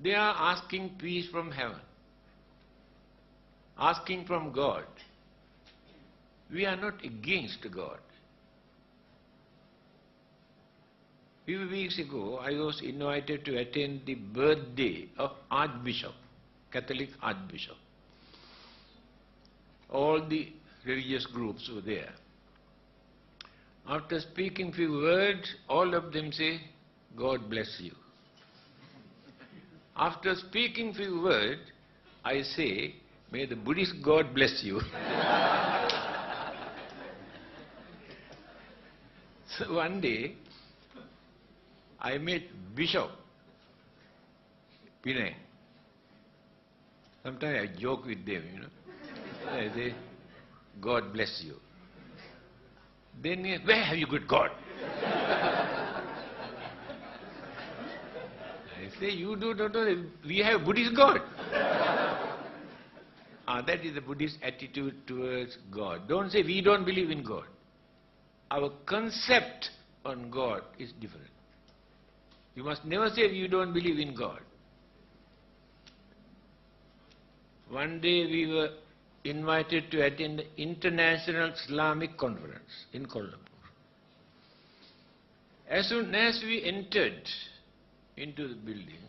[SPEAKER 1] They are asking peace from heaven, asking from God. We are not against God. Few weeks ago, I was invited to attend the birthday of Archbishop, Catholic Archbishop. All the religious groups were there. After speaking few words, all of them say, God bless you. After speaking few words, I say, may the Buddhist God bless you. So one day, I met Bishop Pinay. Sometimes I joke with them, I say, God bless you. Then he, where have you got God? I say, you do not know, we have Buddhist God. That is the Buddhist attitude towards God. Don't say we don't believe in God. Our concept on God is different. You must never say you don't believe in God. One day we were invited to attend the International Islamic Conference in Kuala Lumpur. As soon as we entered into the building,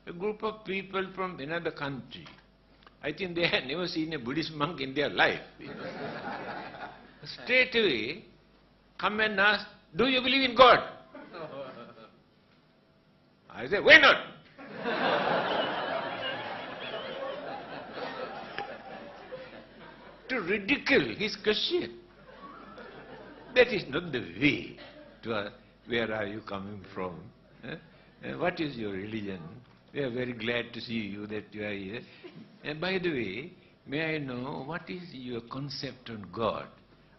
[SPEAKER 1] a group of people from another country. I think they had never seen a Buddhist monk in their life. Straight away, come and ask, do you believe in God? I said, why not? To ridicule his question. That is not the way to ask, where are you coming from? What is your religion? We are very glad to see you, that you are here. And by the way, may I know what is your concept on God?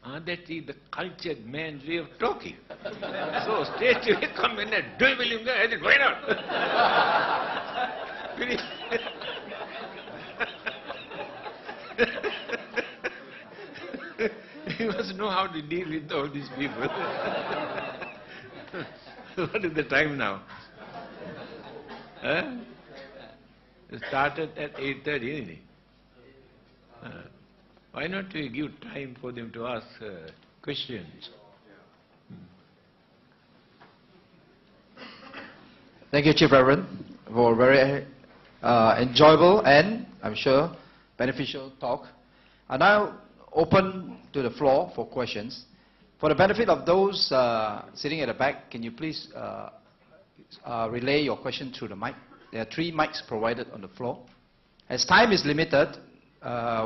[SPEAKER 1] That is the cultured man's way of talking. So straight away come in and do you believe in God? I said, why not? Finish. You must know how to deal with all these people. What is the time now? It started at 8:30, isn't it? Why not we give time for them to ask questions?
[SPEAKER 2] Thank you, Chief Reverend, for a very enjoyable and, I'm sure, beneficial talk. I now open to the floor for questions. For the benefit of those sitting at the back, can you please relay your question through the mic? There are 3 mics provided on the floor. As time is limited,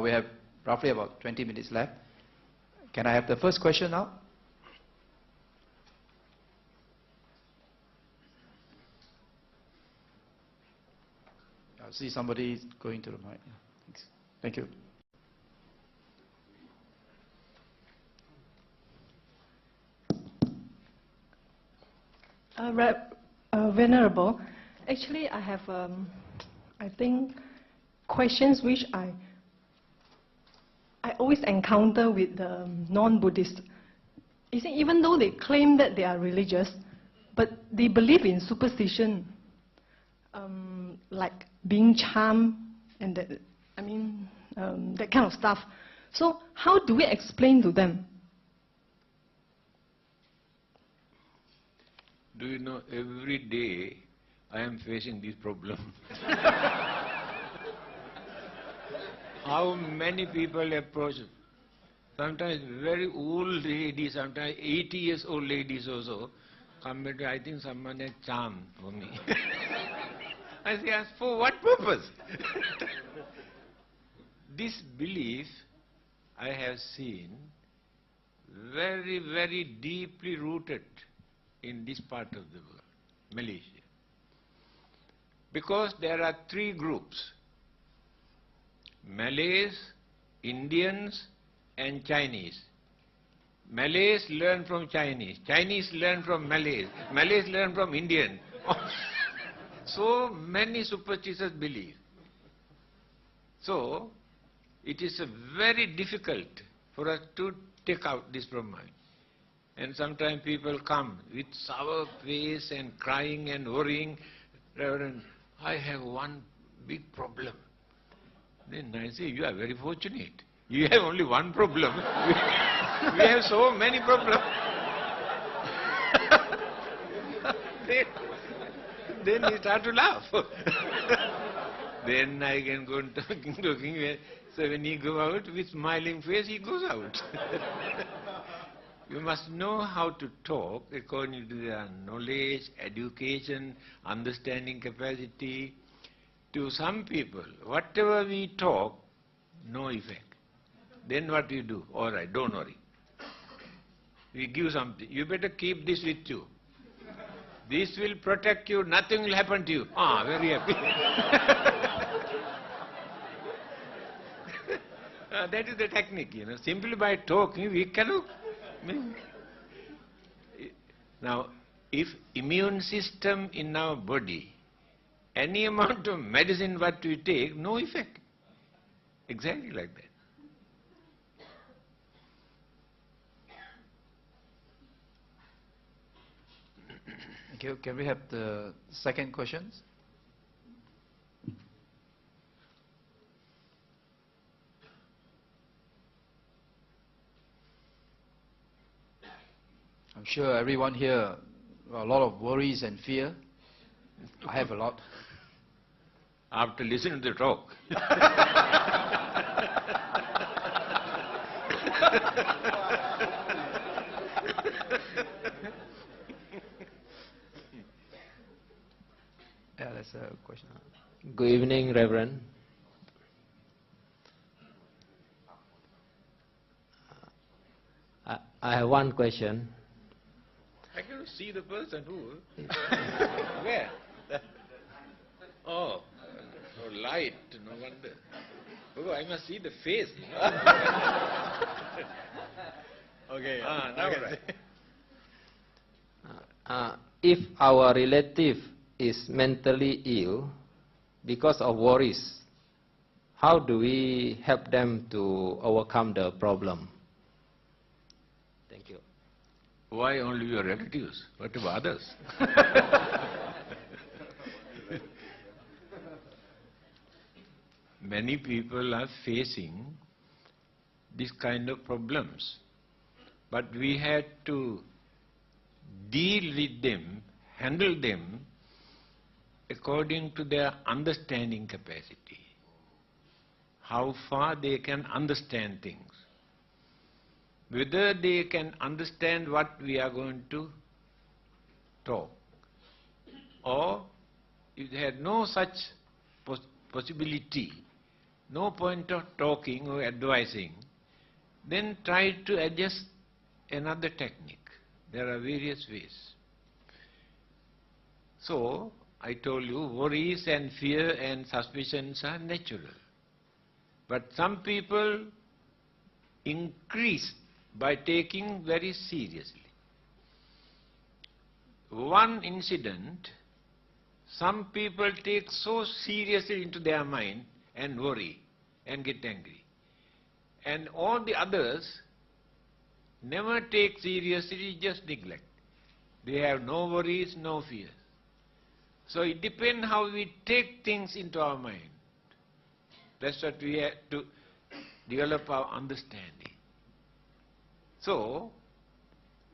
[SPEAKER 2] we have roughly about 20 minutes left. Can I have the first question now? I see somebody going to the mic. Thanks. Thank you.
[SPEAKER 3] Venerable, actually I have, I think, questions which I always encounter with the non-Buddhists. You see, even though they claim that they are religious, but they believe in superstition, like being charmed and that, that kind of stuff. So how do we explain to them?
[SPEAKER 1] Do you know, every day I am facing this problem. How many people approach, sometimes very old ladies, sometimes 80 years old ladies also, come and I think someone has charm for me. I say, ask for what purpose? This belief I have seen very, very deeply rooted in this part of the world, Malaysia. Because there are 3 groups: Malays, Indians and Chinese. Malays learn from Chinese, Chinese learn from Malays, Malays learn from Indian. So many superstitious beliefs. So it is very difficult for us to take out this from mind. And sometimes people come with sour face and crying and worrying. Reverend, I have one big problem. Then I say, you are very fortunate. You have only one problem. We have so many problems. Then he start to laugh. Then I can go on talking. So when he goes out with smiling face, he goes out. You must know how to talk according to their knowledge, education, understanding capacity. To some people, whatever we talk, no effect. Then what we do? All right, don't worry. We give something. You better keep this with you. This will protect you. Nothing will happen to you. Ah, very happy. That is the technique, you know. Simply by talking, we cannot. Now, if immune system in our body, any amount of medicine what we take, no effect. Exactly like that.
[SPEAKER 2] Thank you. Can we have the second questions? I'm sure everyone here, a lot of worries and fear. I have a lot.
[SPEAKER 1] after listening to the talk.
[SPEAKER 2] Yeah, that's a question.
[SPEAKER 4] Good evening, Reverend. I have one question.
[SPEAKER 1] I cannot see the person who. Where? Oh, light, no wonder. Oh, I must see the face.
[SPEAKER 2] Okay.
[SPEAKER 1] Now right.
[SPEAKER 4] If our relative is mentally ill because of worries, how do we help them to overcome the problem? Thank you.
[SPEAKER 1] Why only your relatives? What about others? Many people are facing this kind of problems, but we had to deal with them, handle them according to their understanding capacity, how far they can understand things, whether they can understand what we are going to talk, or if they had no such possibility, no point of talking or advising, then try to adjust another technique. There are various ways. So, I told you, worries and fear and suspicions are natural. But some people increase by taking very seriously. One incident, some people take so seriously into their mind and worry and get angry. And all the others never take seriously, just neglect. They have no worries, no fears. So it depends how we take things into our mind. That's what we have to develop our understanding. So,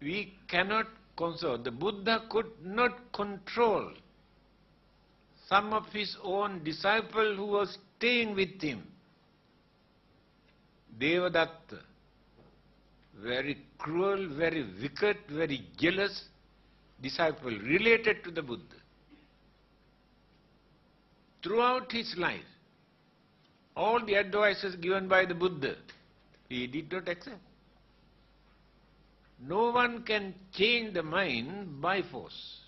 [SPEAKER 1] we cannot console. The Buddha could not control some of his own disciples who were staying with him. Devadatta, very cruel, very wicked, very jealous disciple related to the Buddha. Throughout his life, all the advices given by the Buddha, he did not accept. No one can change the mind by force.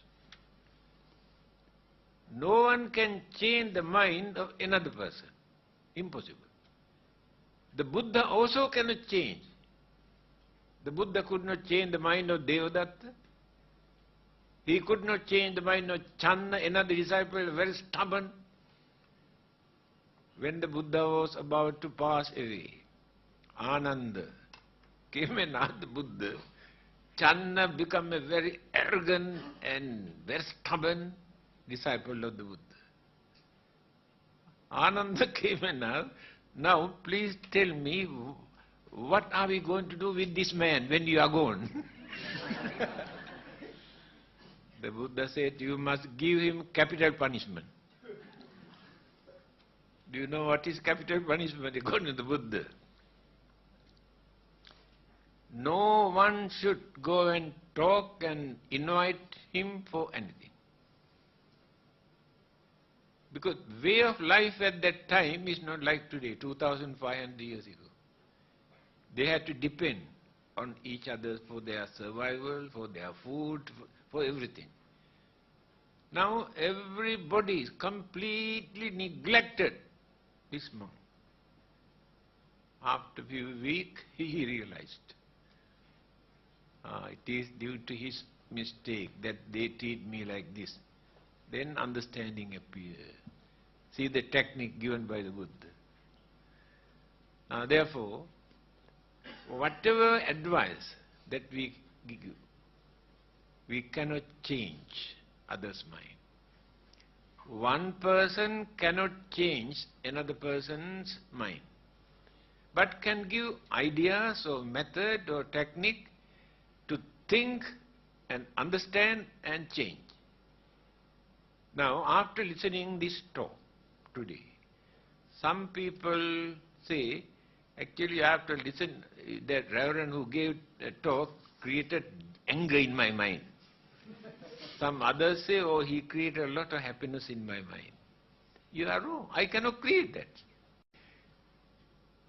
[SPEAKER 1] No one can change the mind of another person. Impossible. The Buddha also cannot change. The Buddha could not change the mind of Devadatta. He could not change the mind of Channa, another disciple, very stubborn. When the Buddha was about to pass away, Ananda came and asked the Buddha, Channa became a very arrogant and very stubborn disciple of the Buddha. Ananda came and asked, now please tell me, what are we going to do with this man when you are gone? The Buddha said, you must give him capital punishment. Do you know what is capital punishment according to the Buddha? No one should go and talk and invite him for anything. Because way of life at that time is not like today, 2,500 years ago. They had to depend on each other for their survival, for their food, for everything. Now everybody is completely neglected this monk. After a few weeks, he realized it is due to his mistake that they treat me like this. Then understanding appeared. See the technique given by the Buddha. Now therefore, whatever advice that we give, we cannot change others' mind. One person cannot change another person's mind, but can give ideas or method or technique to think and understand and change. Now, after listening this talk today. Some people say, actually you have to listen, that reverend who gave a talk created anger in my mind. Some others say, oh, he created a lot of happiness in my mind. You are wrong. I cannot create that.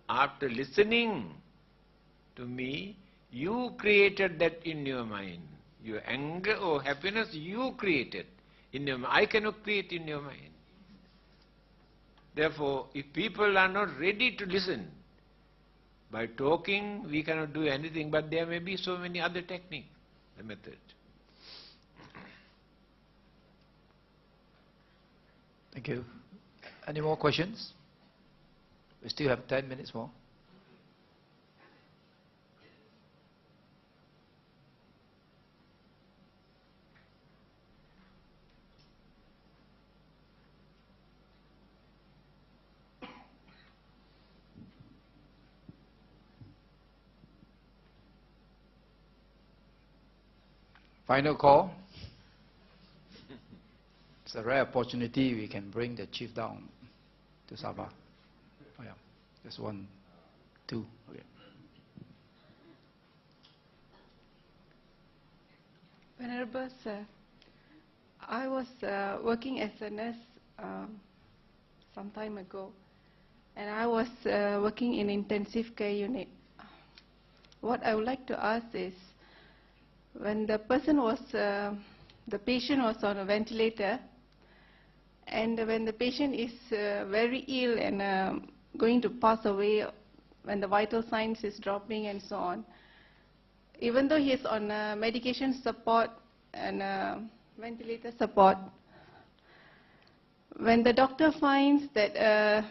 [SPEAKER 1] After listening to me, you created that in your mind. Your anger or happiness, you created in your mind. I cannot create in your mind. Therefore, if people are not ready to listen, by talking we cannot do anything, but there may be so many other techniques, the method.
[SPEAKER 2] Thank you. Any more questions? We still have 10 minutes more. Final call. It's a rare opportunity we can bring the chief down to Sabah. Oh, yeah. Just 1, 2. Okay.
[SPEAKER 5] Venerable Sir, I was working as a nurse some time ago, and I was working in intensive care unit. What I would like to ask is, when the patient was on a ventilator, and when the patient is very ill and going to pass away, when the vital signs is dropping and so on, even though he is on medication support and ventilator support, when the doctor finds that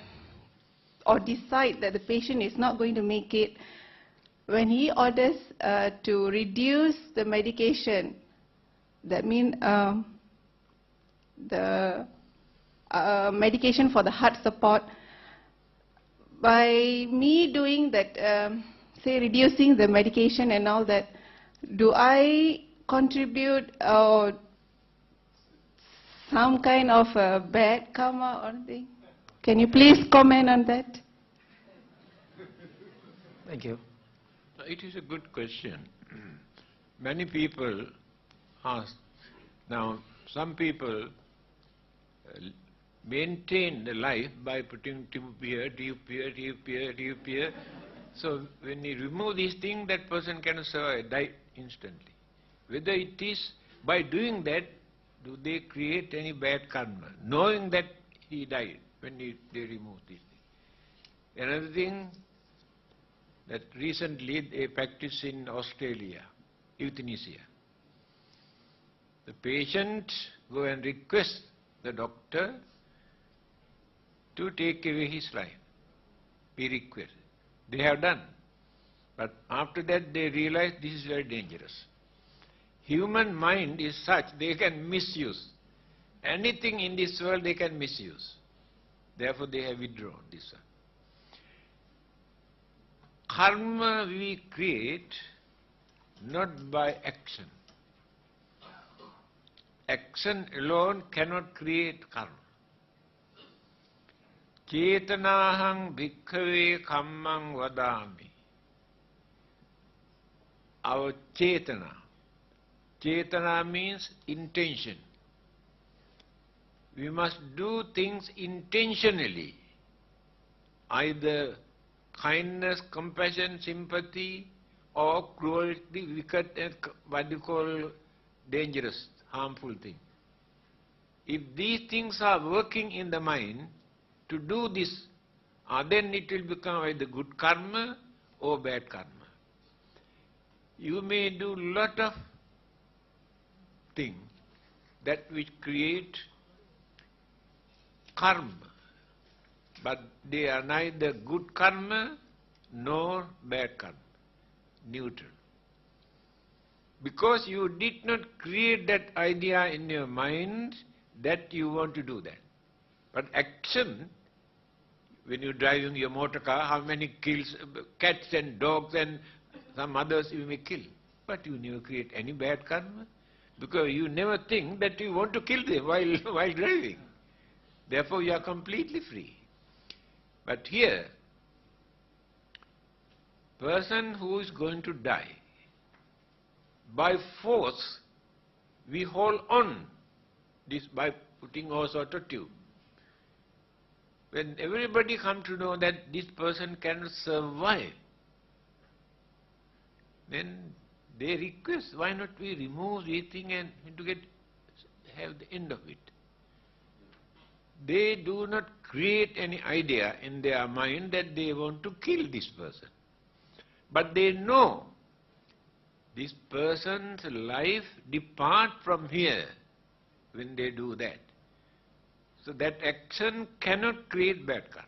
[SPEAKER 5] or decide that the patient is not going to make it, when he orders to reduce the medication, that means the medication for the heart support, by me doing that, say reducing the medication and all that, do I contribute some kind of bad karma or anything? Can you please comment on that?
[SPEAKER 2] Thank you.
[SPEAKER 1] It is a good question. Many people ask. Now, some people maintain the life by putting tube here, tube here, tube here, tube here. So when you remove these things, that person cannot survive, die instantly. Whether it is by doing that, do they create any bad karma, knowing that he died when they remove these things. Another thing, that recently they practice in Australia, euthanasia. The patient go and request the doctor to take away his life. He request. They have done. But after that they realize this is very dangerous. Human mind is such, they can misuse. Anything in this world they can misuse. Therefore they have withdrawn this one. Karma we create not by action. Action alone cannot create karma. Chetanahang bhikkhave kammang vadami. Our chetana. Chetana means intention. We must do things intentionally. Either kindness, compassion, sympathy, or cruelty, wicked, and what you call dangerous, harmful thing. If these things are working in the mind to do this, then it will become either good karma or bad karma. You may do lot of things that which create karma, but they are neither good karma nor bad karma, neutral. Because you did not create that idea in your mind that you want to do that. But action, when you're driving your motor car, how many kills, cats and dogs and some others you may kill. But you never create any bad karma, because you never think that you want to kill them while driving. Therefore you are completely free. But here, person who is going to die, by force we hold on this by putting all sort of tube. When everybody come to know that this person cannot survive, then they request, why not we remove this thing and to have the end of it. They do not create any idea in their mind that they want to kill this person. But they know this person's life depart from here when they do that. So that action cannot create bad karma.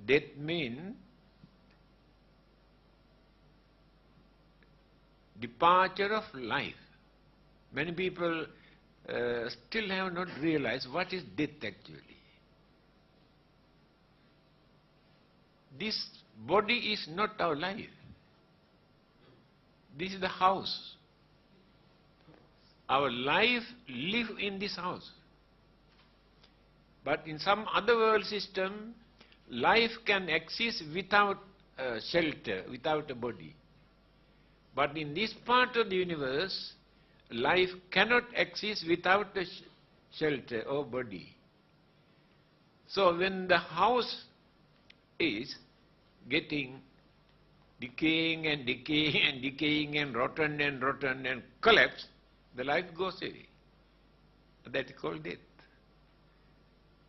[SPEAKER 1] Death means departure of life. Many people still have not realized what is death actually. This body is not our life. This is the house. Our life live in this house. But in some other world system, life can exist without shelter, without a body. But in this part of the universe, life cannot exist without a shelter or body. So when the house is getting decaying and decaying and decaying and rotten and collapse, the life goes away. That is called death.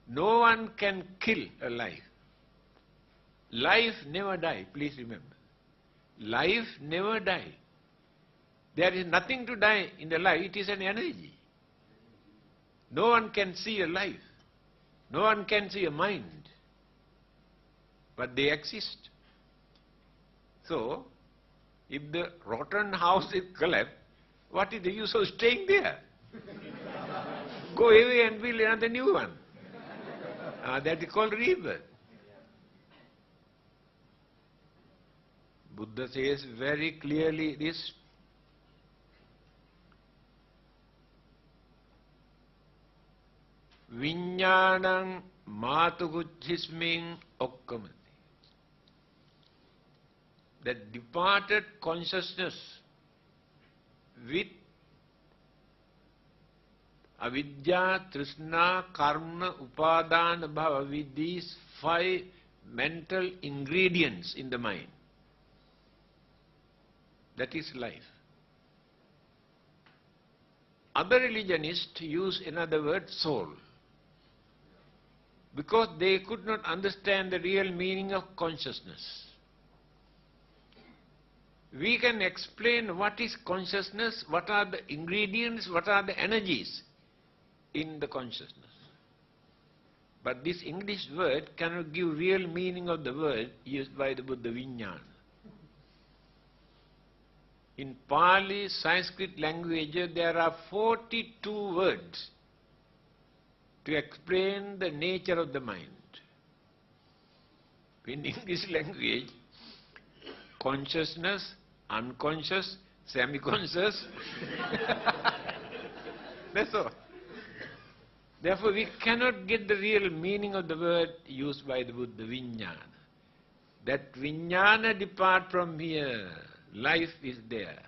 [SPEAKER 1] No one can kill a life. Life never dies, please remember. Life never dies. There is nothing to die in the life, it is an energy. No one can see a life. No one can see a mind. But they exist. So, if the rotten house is collapsed, what is the use of staying there? Go away and build another new one. That is called rebirth. Buddha says very clearly this. Viññānaṁ mātuguchismiṁ okkamati. That departed consciousness with avidya, trishna, karma, upadana, bhava, with these 5 mental ingredients in the mind. That is life. Other religionists use another word, soul, because they could not understand the real meaning of consciousness. We can explain what is consciousness, what are the ingredients, what are the energies in the consciousness. But this English word cannot give real meaning of the word used by the Buddha, Viññāna. In Pali, Sanskrit language, there are 42 words to explain the nature of the mind. In English language, consciousness, unconscious, semi-conscious, that's all. Therefore, we cannot get the real meaning of the word used by the Buddha, Viññāna. That Viññāna depart from here. Life is there.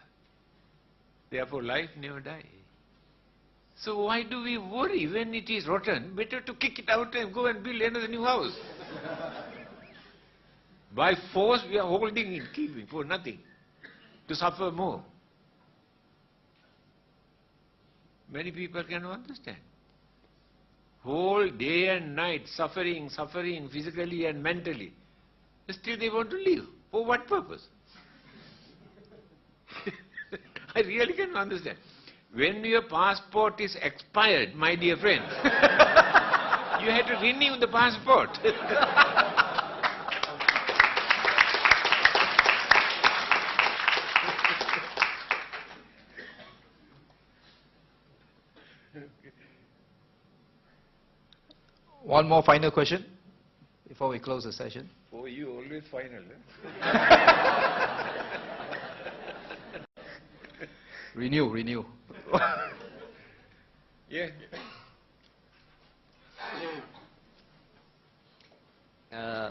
[SPEAKER 1] Therefore, life never dies. So why do we worry when it is rotten? Better to kick it out and go and build another new house. By force we are holding it, keeping for nothing, to suffer more. Many people cannot understand. Whole day and night suffering, physically and mentally. Still they want to live. For what purpose? I really cannot understand. When your passport is expired, my dear friends, you have to renew the passport.
[SPEAKER 2] One more final question before we close the session.
[SPEAKER 1] Oh, you always final, eh?
[SPEAKER 2] Renew.
[SPEAKER 1] Yeah.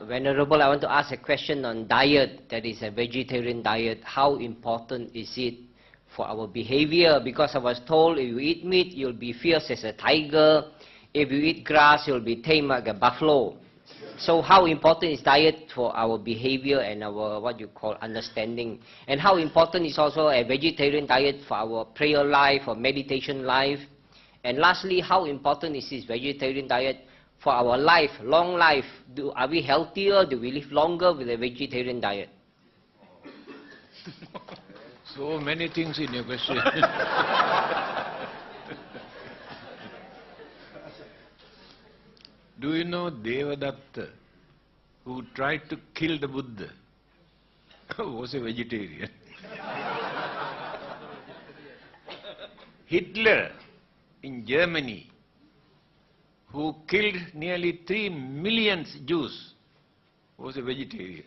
[SPEAKER 6] Venerable, I want to ask a question on diet, that is a vegetarian diet. How important is it for our behavior? Because I was told if you eat meat, you'll be fierce as a tiger. If you eat grass, you'll be tame like a buffalo. So how important is diet for our behavior and our, what you call, understanding? And how important is also a vegetarian diet for our prayer life or meditation life? And lastly, how important is this vegetarian diet for our life, long life? Are we healthier? Do we live longer with a vegetarian diet?
[SPEAKER 1] So many things in your question. Do you know Devadatta, who tried to kill the Buddha, was a vegetarian? Hitler in Germany, who killed nearly 3 million Jews, was a vegetarian.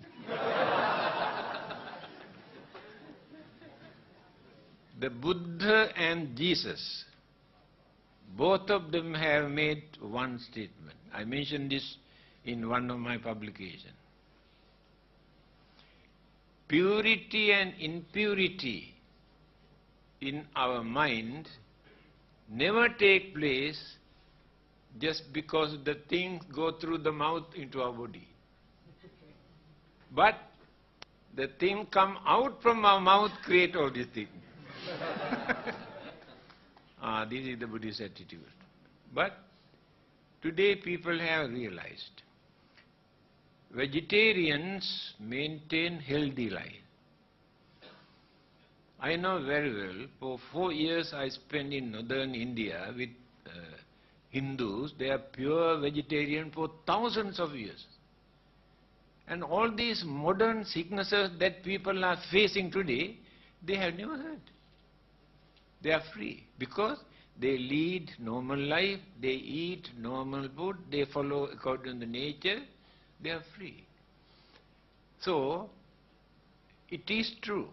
[SPEAKER 1] The Buddha and Jesus, both of them have made one statement. I mentioned this in one of my publications. Purity and impurity in our mind never take place just because the things go through the mouth into our body. But the thing come out from our mouth create all these things. This is the Buddhist attitude. But today people have realized vegetarians maintain healthy life. I know very well, for 4 years I spent in northern India with Hindus. They are pure vegetarian for thousands of years. And all these modern sicknesses that people are facing today, they have never heard. They are free because they lead normal life, they eat normal food, they follow according to nature, they are free. So, it is true.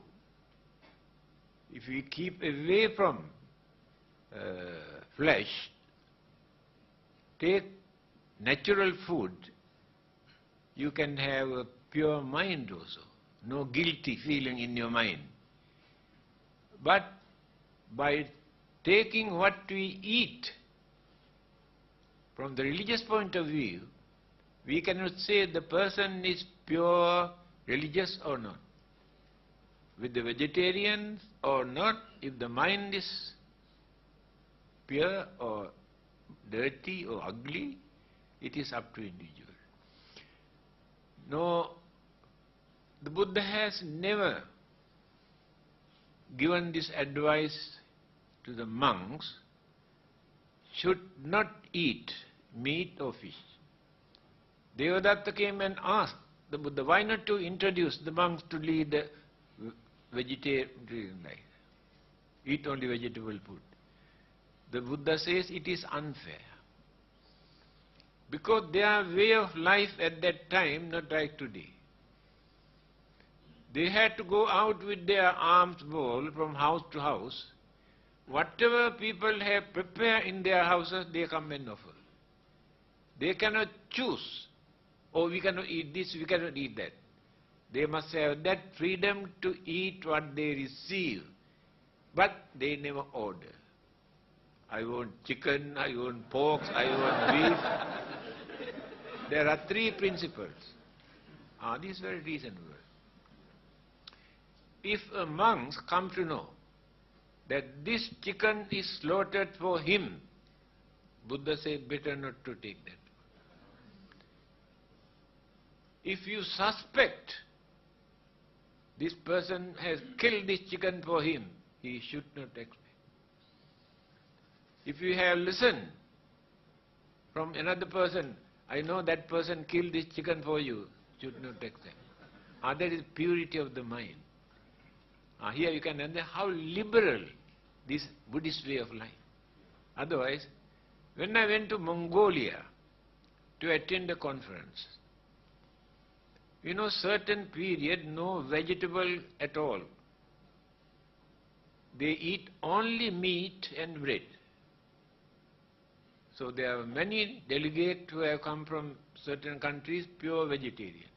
[SPEAKER 1] If we keep away from flesh, take natural food, you can have a pure mind also. No guilty feeling in your mind. But by taking what we eat, from the religious point of view, we cannot say the person is pure religious or not. With the vegetarians or not, if the mind is pure or dirty or ugly, it is up to individual. No, the Buddha has never given this advice to the monks, should not eat meat or fish. Devadatta came and asked the Buddha, why not to introduce the monks to lead a vegetarian life, eat only vegetable food. The Buddha says it is unfair, because their way of life at that time not like today. They had to go out with their alms bowl from house to house. Whatever people have prepared in their houses, they come and offer. They cannot choose, oh, we cannot eat this, we cannot eat that. They must have that freedom to eat what they receive. But they never order. I want chicken, I want pork, I want beef. There are 3 principles. This is very reasonable. If a monk comes to know that this chicken is slaughtered for him, Buddha says better not to take that. If you suspect this person has killed this chicken for him, he should not expect. If you have listened from another person, I know that person killed this chicken for you, should not accept. That is purity of the mind. Here you can understand how liberal this Buddhist way of life. Otherwise, when I went to Mongolia to attend a conference, you know, certain period, no vegetable at all. They eat only meat and bread. So there are many delegates who have come from certain countries, pure vegetarian.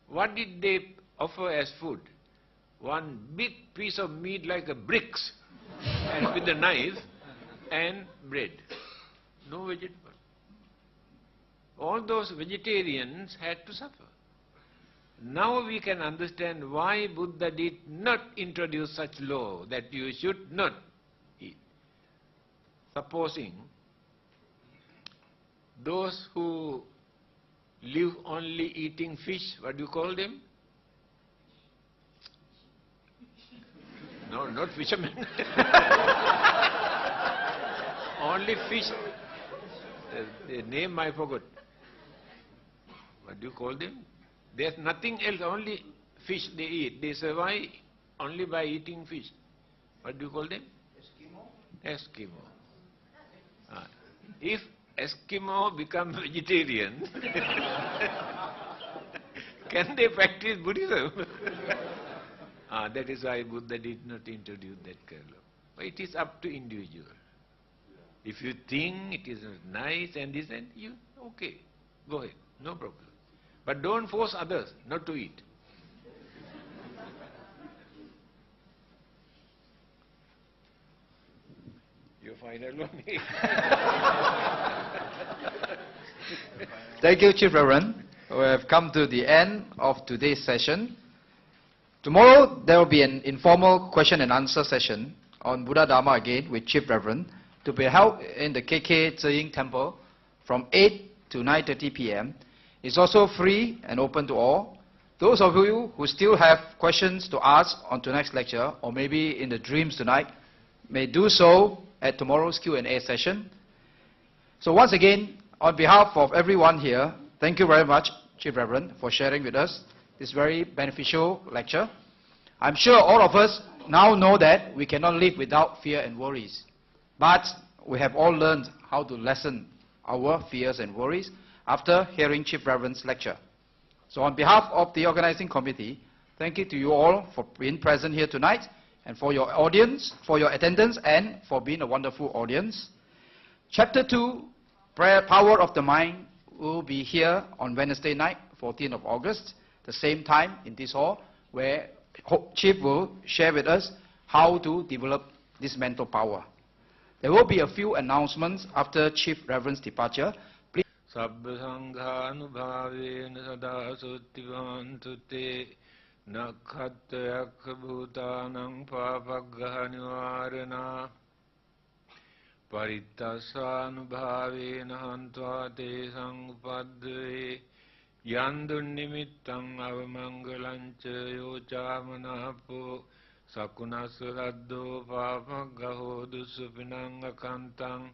[SPEAKER 1] What did they offer as food? One big piece of meat like a bricks, and with a knife, and bread. No vegetable. All those vegetarians had to suffer. Now we can understand why Buddha did not introduce such law that you should not eat. Supposing those who live only eating fish, what do you call them? No, not fishermen. Only fish. The name I forgot. What do you call them? There's nothing else, only fish they eat. They survive only by eating fish. What do you call them? Eskimo. If Eskimo become vegetarian, can they practice Buddhism? That is why Buddha did not introduce that kind of. But it is up to individual. If you think it is nice and this and you, okay, go ahead, no problem. But don't force others not to eat. Your final one.
[SPEAKER 2] Thank you, Chief Reverend. We have come to the end of today's session. Tomorrow there will be an informal question and answer session on Buddha Dhamma again with Chief Reverend to be held in the KK Zeying Temple from 8 to 9:30 p.m. It's also free and open to all. Those of you who still have questions to ask on tonight's lecture, or maybe in the dreams tonight, may do so at tomorrow's Q&A session. So once again, on behalf of everyone here, thank you very much, Chief Reverend, for sharing with us this very beneficial lecture. I'm sure all of us now know that we cannot live without fear and worries. But we have all learned how to lessen our fears and worries after hearing Chief Reverend's lecture. So on behalf of the organizing committee, thank you to you all for being present here tonight, and for your audience, for your attendance, and for being a wonderful audience. Chapter 2, Prayer Power of the Mind, will be here on Wednesday night, 14th of August, the same time in this hall, where Chief will share with us how to develop this mental power. There will be a few announcements after Chief Reverend's departure. Please.
[SPEAKER 1] Sabba sanghanubhavena sada suttivantu te nakhattayakha bhutanang papaggaha nivarana parittasvanubhavena hantva te sangupadve yandun nimittang avamangalancha yochamanapo sakunasraddo papaggaho dusupinang akantang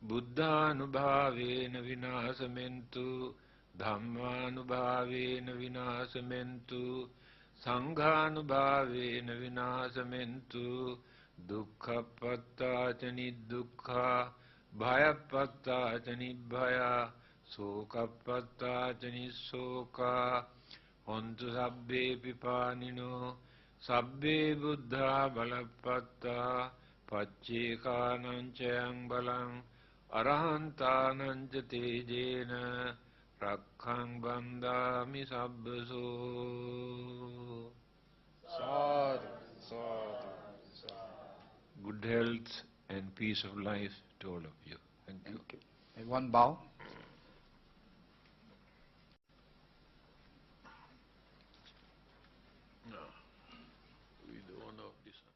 [SPEAKER 1] Buddhanubhavena vinasamentu, Dhammanubhavena vinasamentu, Sanghanubhavena vinasamentu, Dukkhapatta ca nidukkha, Bhayapatta ca nibbhaya, Sokapatta ca nisoka, Hontu sabbe pipanino, Sabbe buddha balapatta, Paccekanam cayang balang, Arahantanam ca tejena Rakhang bandami sabbaso.
[SPEAKER 2] Sadhu, sadhu, sadhu.
[SPEAKER 1] Good health and peace of life to all of you. Thank you.
[SPEAKER 2] And one bow.
[SPEAKER 1] No, we don't know this one.